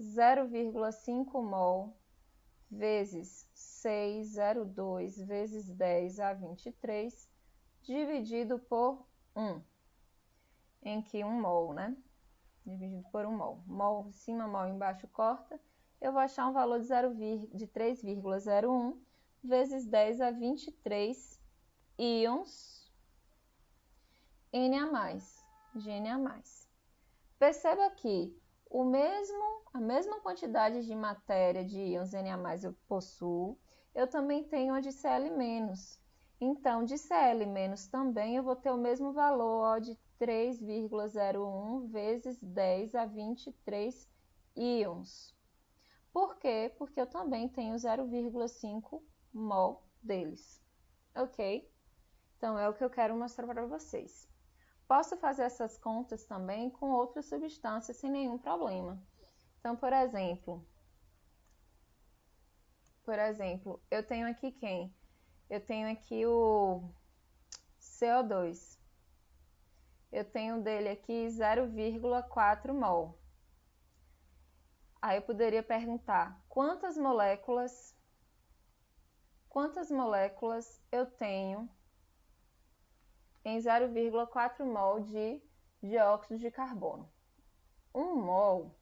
A: 0,5 mol vezes 6,02 vezes 10 a 23, dividido por 1. Em que 1 mol, né? Dividido por 1 mol. Mol em cima, mol embaixo, corta. Eu vou achar um valor de 3,01 vezes 10 a 23 íons Na+, de Na+. Perceba que a mesma quantidade de matéria de íons Na+ eu possuo, eu também tenho a de Cl-. Então, de Cl- também eu vou ter o mesmo valor de 3,01 vezes 10 a 23 íons. Por quê? Porque eu também tenho 0,5 mol deles. Ok? Então, é o que eu quero mostrar para vocês. Posso fazer essas contas também com outras substâncias sem nenhum problema. Então, por exemplo, eu tenho aqui quem? Eu tenho aqui o CO2. Eu tenho dele aqui 0,4 mol. Aí eu poderia perguntar, quantas moléculas eu tenho em 0,4 mol de dióxido de carbono? 1 mol,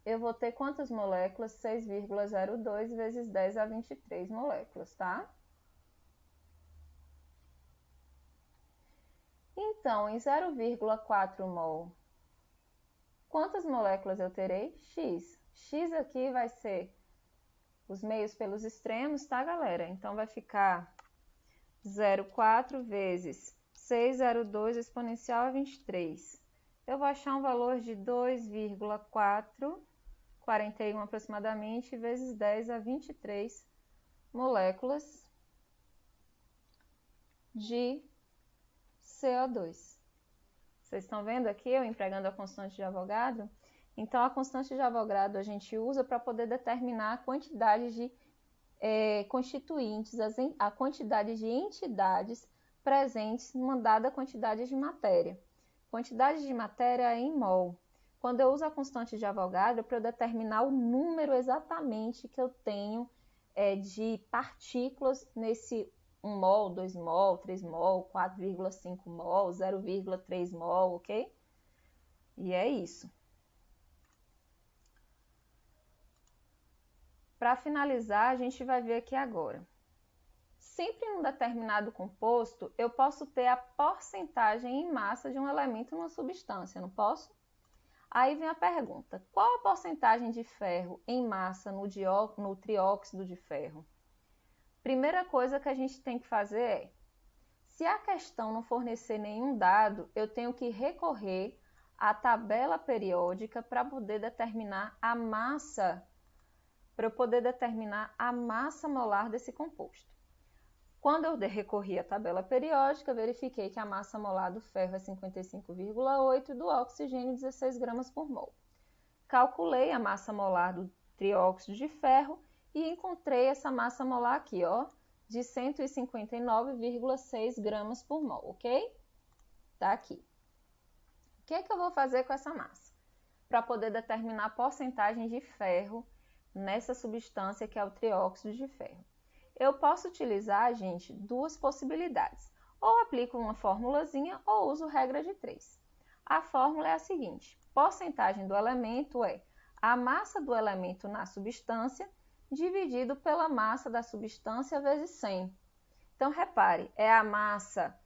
A: eu vou ter quantas moléculas? 6,02 vezes 10 a 23 moléculas, tá? Então, em 0,4 mol, quantas moléculas eu terei? X. X aqui vai ser os meios pelos extremos, tá, galera? Então, vai ficar 0,4 vezes 602 exponencial a 23. Eu vou achar um valor de 2,441 aproximadamente, vezes 10 a 23 moléculas de CO2. Vocês estão vendo aqui eu empregando a constante de Avogadro? Então, a constante de Avogadro a gente usa para poder determinar a quantidade de constituintes, a quantidade de entidades presentes numa dada quantidade de matéria. Quantidade de matéria é em mol. Quando eu uso a constante de Avogadro, para eu determinar o número exatamente que eu tenho de partículas nesse 1 mol, 2 mol, 3 mol, 4,5 mol, 0,3 mol, ok? E é isso. Para finalizar, a gente vai ver aqui agora. Sempre em um determinado composto, eu posso ter a porcentagem em massa de um elemento numa substância, não posso? Aí vem a pergunta, qual a porcentagem de ferro em massa no trióxido de ferro? Primeira coisa que a gente tem que fazer é, se a questão não fornecer nenhum dado, eu tenho que recorrer à tabela periódica para poder determinar a massa molar desse composto. Quando eu recorri à tabela periódica, verifiquei que a massa molar do ferro é 55,8 e do oxigênio 16 gramas por mol. Calculei a massa molar do trióxido de ferro e encontrei essa massa molar aqui, ó, de 159,6 gramas por mol, ok? Tá aqui. O que é que eu vou fazer com essa massa? Para poder determinar a porcentagem de ferro nessa substância que é o trióxido de ferro. Eu posso utilizar, gente, duas possibilidades. Ou aplico uma formulazinha ou uso regra de 3. A fórmula é a seguinte: porcentagem do elemento é a massa do elemento na substância dividido pela massa da substância vezes 100. Então, repare, é a massa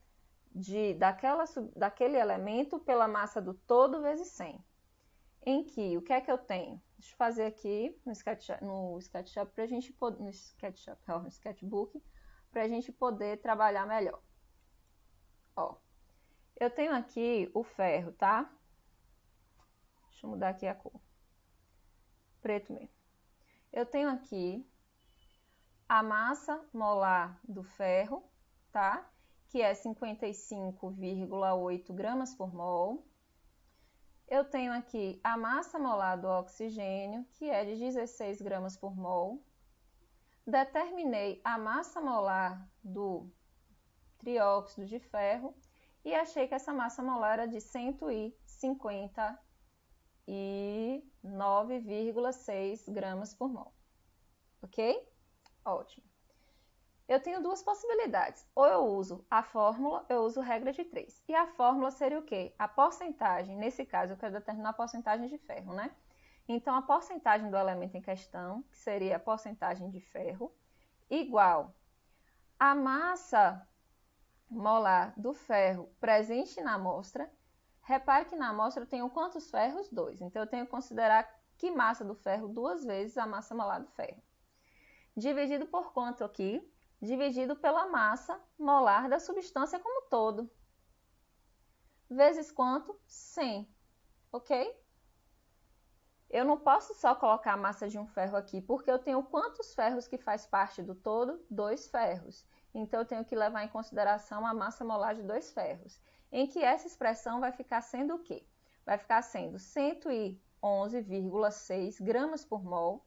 A: daquele elemento pela massa do todo vezes 100. Em que, o que é que eu tenho? Deixa eu fazer aqui no SketchUp para a gente poder, no Sketchbook, para a gente poder trabalhar melhor. Ó, eu tenho aqui o ferro, tá? Deixa eu mudar aqui a cor. Preto mesmo. Eu tenho aqui a massa molar do ferro, tá? Que é 55,8 gramas por mol. Eu tenho aqui a massa molar do oxigênio, que é de 16 gramas por mol. Determinei a massa molar do trióxido de ferro e achei que essa massa molar era de 159,6 gramas por mol. Ok? Ótimo. Eu tenho duas possibilidades. Ou eu uso a fórmula, eu uso regra de 3. E a fórmula seria o quê? A porcentagem, nesse caso eu quero determinar a porcentagem de ferro, né? Então, a porcentagem do elemento em questão, que seria a porcentagem de ferro, igual a massa molar do ferro presente na amostra. Repare que na amostra eu tenho quantos ferros? 2. Então, eu tenho que considerar que massa do ferro 2 vezes a massa molar do ferro. Dividido por quanto aqui? Dividido pela massa molar da substância como um todo. Vezes quanto? 100. Ok? Eu não posso só colocar a massa de um ferro aqui, porque eu tenho quantos ferros que faz parte do todo? 2 ferros. Então, eu tenho que levar em consideração a massa molar de 2 ferros. Em que essa expressão vai ficar sendo o quê? Vai ficar sendo 111,6 gramas por mol,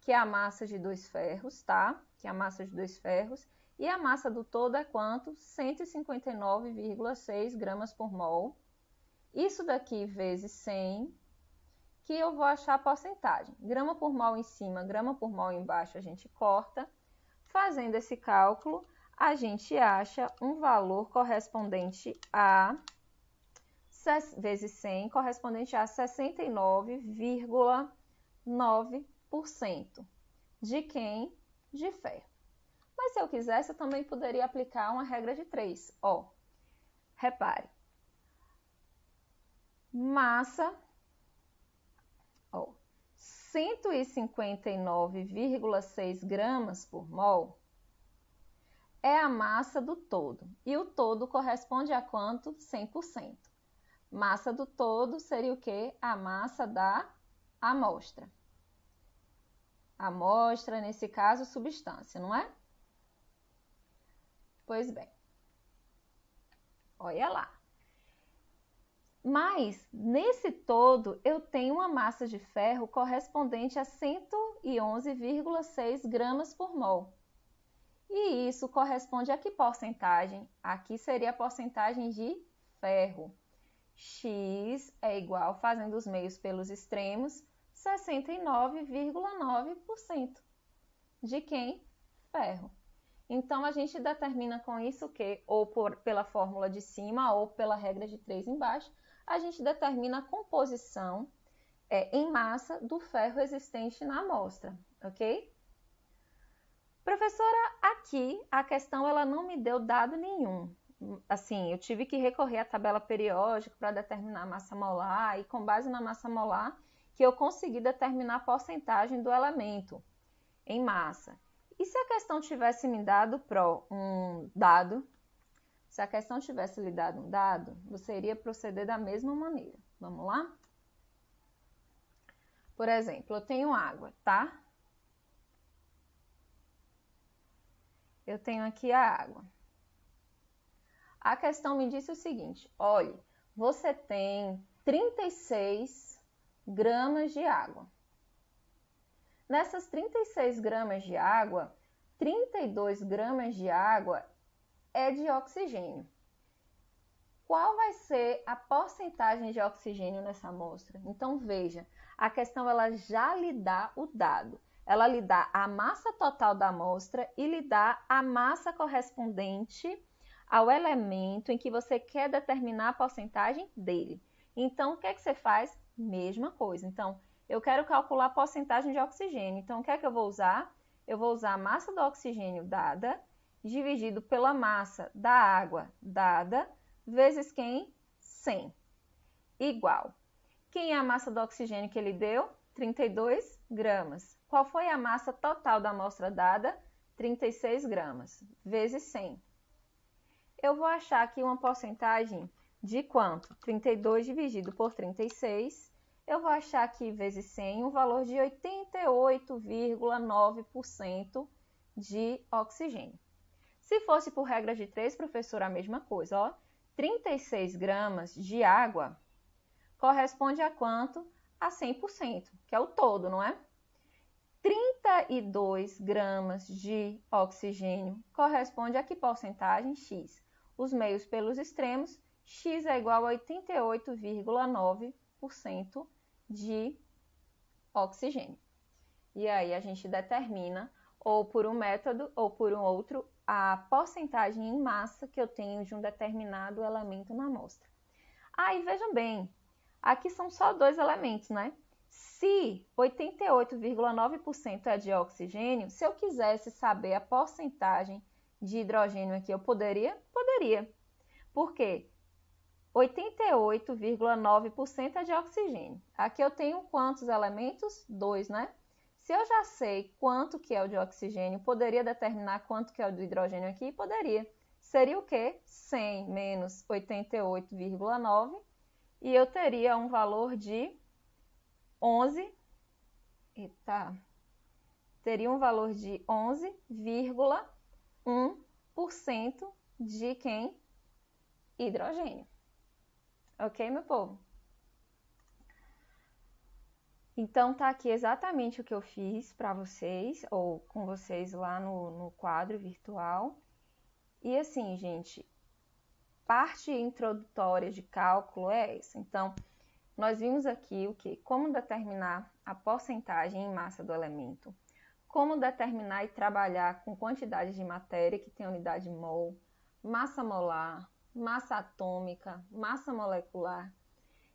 A: que é a massa de 2 ferros, tá? Que é a massa de 2 ferros. E a massa do todo é quanto? 159,6 gramas por mol. Isso daqui vezes 100, que eu vou achar a porcentagem. Grama por mol em cima, grama por mol embaixo, a gente corta. Fazendo esse cálculo, a gente acha um valor correspondente a vezes 100, correspondente a 69,9%. De quem? De ferro. Mas se eu quisesse, eu também poderia aplicar uma regra de 3. Ó, repare. Massa, ó, 159,6 gramas por mol é a massa do todo. E o todo corresponde a quanto? 100%. Massa do todo seria o quê? A massa da amostra. Amostra, nesse caso, substância, não é? Pois bem. Olha lá. Mas, nesse todo, eu tenho uma massa de ferro correspondente a 111,6 gramas por mol. E isso corresponde a que porcentagem? Aqui seria a porcentagem de ferro. X é igual, fazendo os meios pelos extremos, 69,9%. De quem? Ferro. Então, a gente determina com isso que, ou pela fórmula de cima, ou pela regra de 3 embaixo, a gente determina a composição em massa do ferro existente na amostra, ok? Professora, aqui a questão ela não me deu dado nenhum. Assim, eu tive que recorrer à tabela periódica para determinar a massa molar e com base na massa molar que eu consegui determinar a porcentagem do elemento em massa. E se a questão tivesse me dado um dado, se a questão tivesse lhe dado um dado, você iria proceder da mesma maneira. Vamos lá? Por exemplo, eu tenho água, tá? Eu tenho aqui a água. A questão me disse o seguinte, olhe, você tem 36 gramas de água. Nessas 36 gramas de água, 32 gramas de água é de oxigênio. Qual vai ser a porcentagem de oxigênio nessa amostra? Então, veja, a questão ela já lhe dá o dado. Ela lhe dá a massa total da amostra e lhe dá a massa correspondente ao elemento em que você quer determinar a porcentagem dele. Então, o que é que você faz? Mesma coisa. Então, eu quero calcular a porcentagem de oxigênio. Então, o que é que eu vou usar? Eu vou usar a massa do oxigênio dada, dividido pela massa da água dada, vezes quem? 100. Igual. Quem é a massa do oxigênio que ele deu? 32 gramas. Qual foi a massa total da amostra dada? 36 gramas, vezes 100. Eu vou achar aqui uma porcentagem de quanto? 32 dividido por 36. Eu vou achar aqui, vezes 100, um valor de 88,9% de oxigênio. Se fosse por regra de 3, professor, a mesma coisa, ó. 36 gramas de água corresponde a quanto? A 100%, que é o todo, não é? 32 gramas de oxigênio corresponde a que porcentagem? X. Os meios pelos extremos, X é igual a 88,9% de oxigênio. E aí a gente determina, ou por um método ou por um outro, a porcentagem em massa que eu tenho de um determinado elemento na amostra. E vejam bem, aqui são só dois elementos, né? Se 88,9% é de oxigênio, se eu quisesse saber a porcentagem de hidrogênio aqui, eu poderia? Poderia. Por quê? 88,9% é de oxigênio. Aqui eu tenho quantos elementos? 2, né? Se eu já sei quanto que é o de oxigênio, poderia determinar quanto que é o do hidrogênio aqui? Poderia. Seria o quê? 100 menos 88,9 e eu teria um valor de 11, teria um valor de 11,1% de quem? Hidrogênio. Ok, meu povo? Então, tá aqui exatamente o que eu fiz para vocês, ou com vocês lá no quadro virtual. E assim, gente, parte introdutória de cálculo é essa. Então, nós vimos aqui o que? Como determinar a porcentagem em massa do elemento, como determinar e trabalhar com quantidade de matéria que tem unidade mol, massa molar, massa atômica, massa molecular.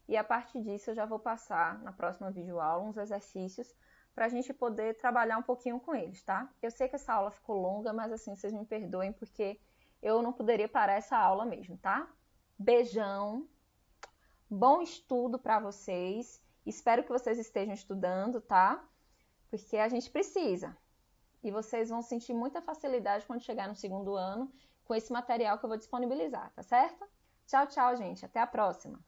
A: E a partir disso eu já vou passar na próxima videoaula uns exercícios para a gente poder trabalhar um pouquinho com eles, tá? Eu sei que essa aula ficou longa, mas assim, vocês me perdoem porque eu não poderia parar essa aula mesmo, tá? Beijão, bom estudo para vocês, espero que vocês estejam estudando, tá? Porque a gente precisa. e vocês vão sentir muita facilidade quando chegar no segundo ano com esse material que eu vou disponibilizar, tá certo? Tchau, tchau, gente. Até a próxima!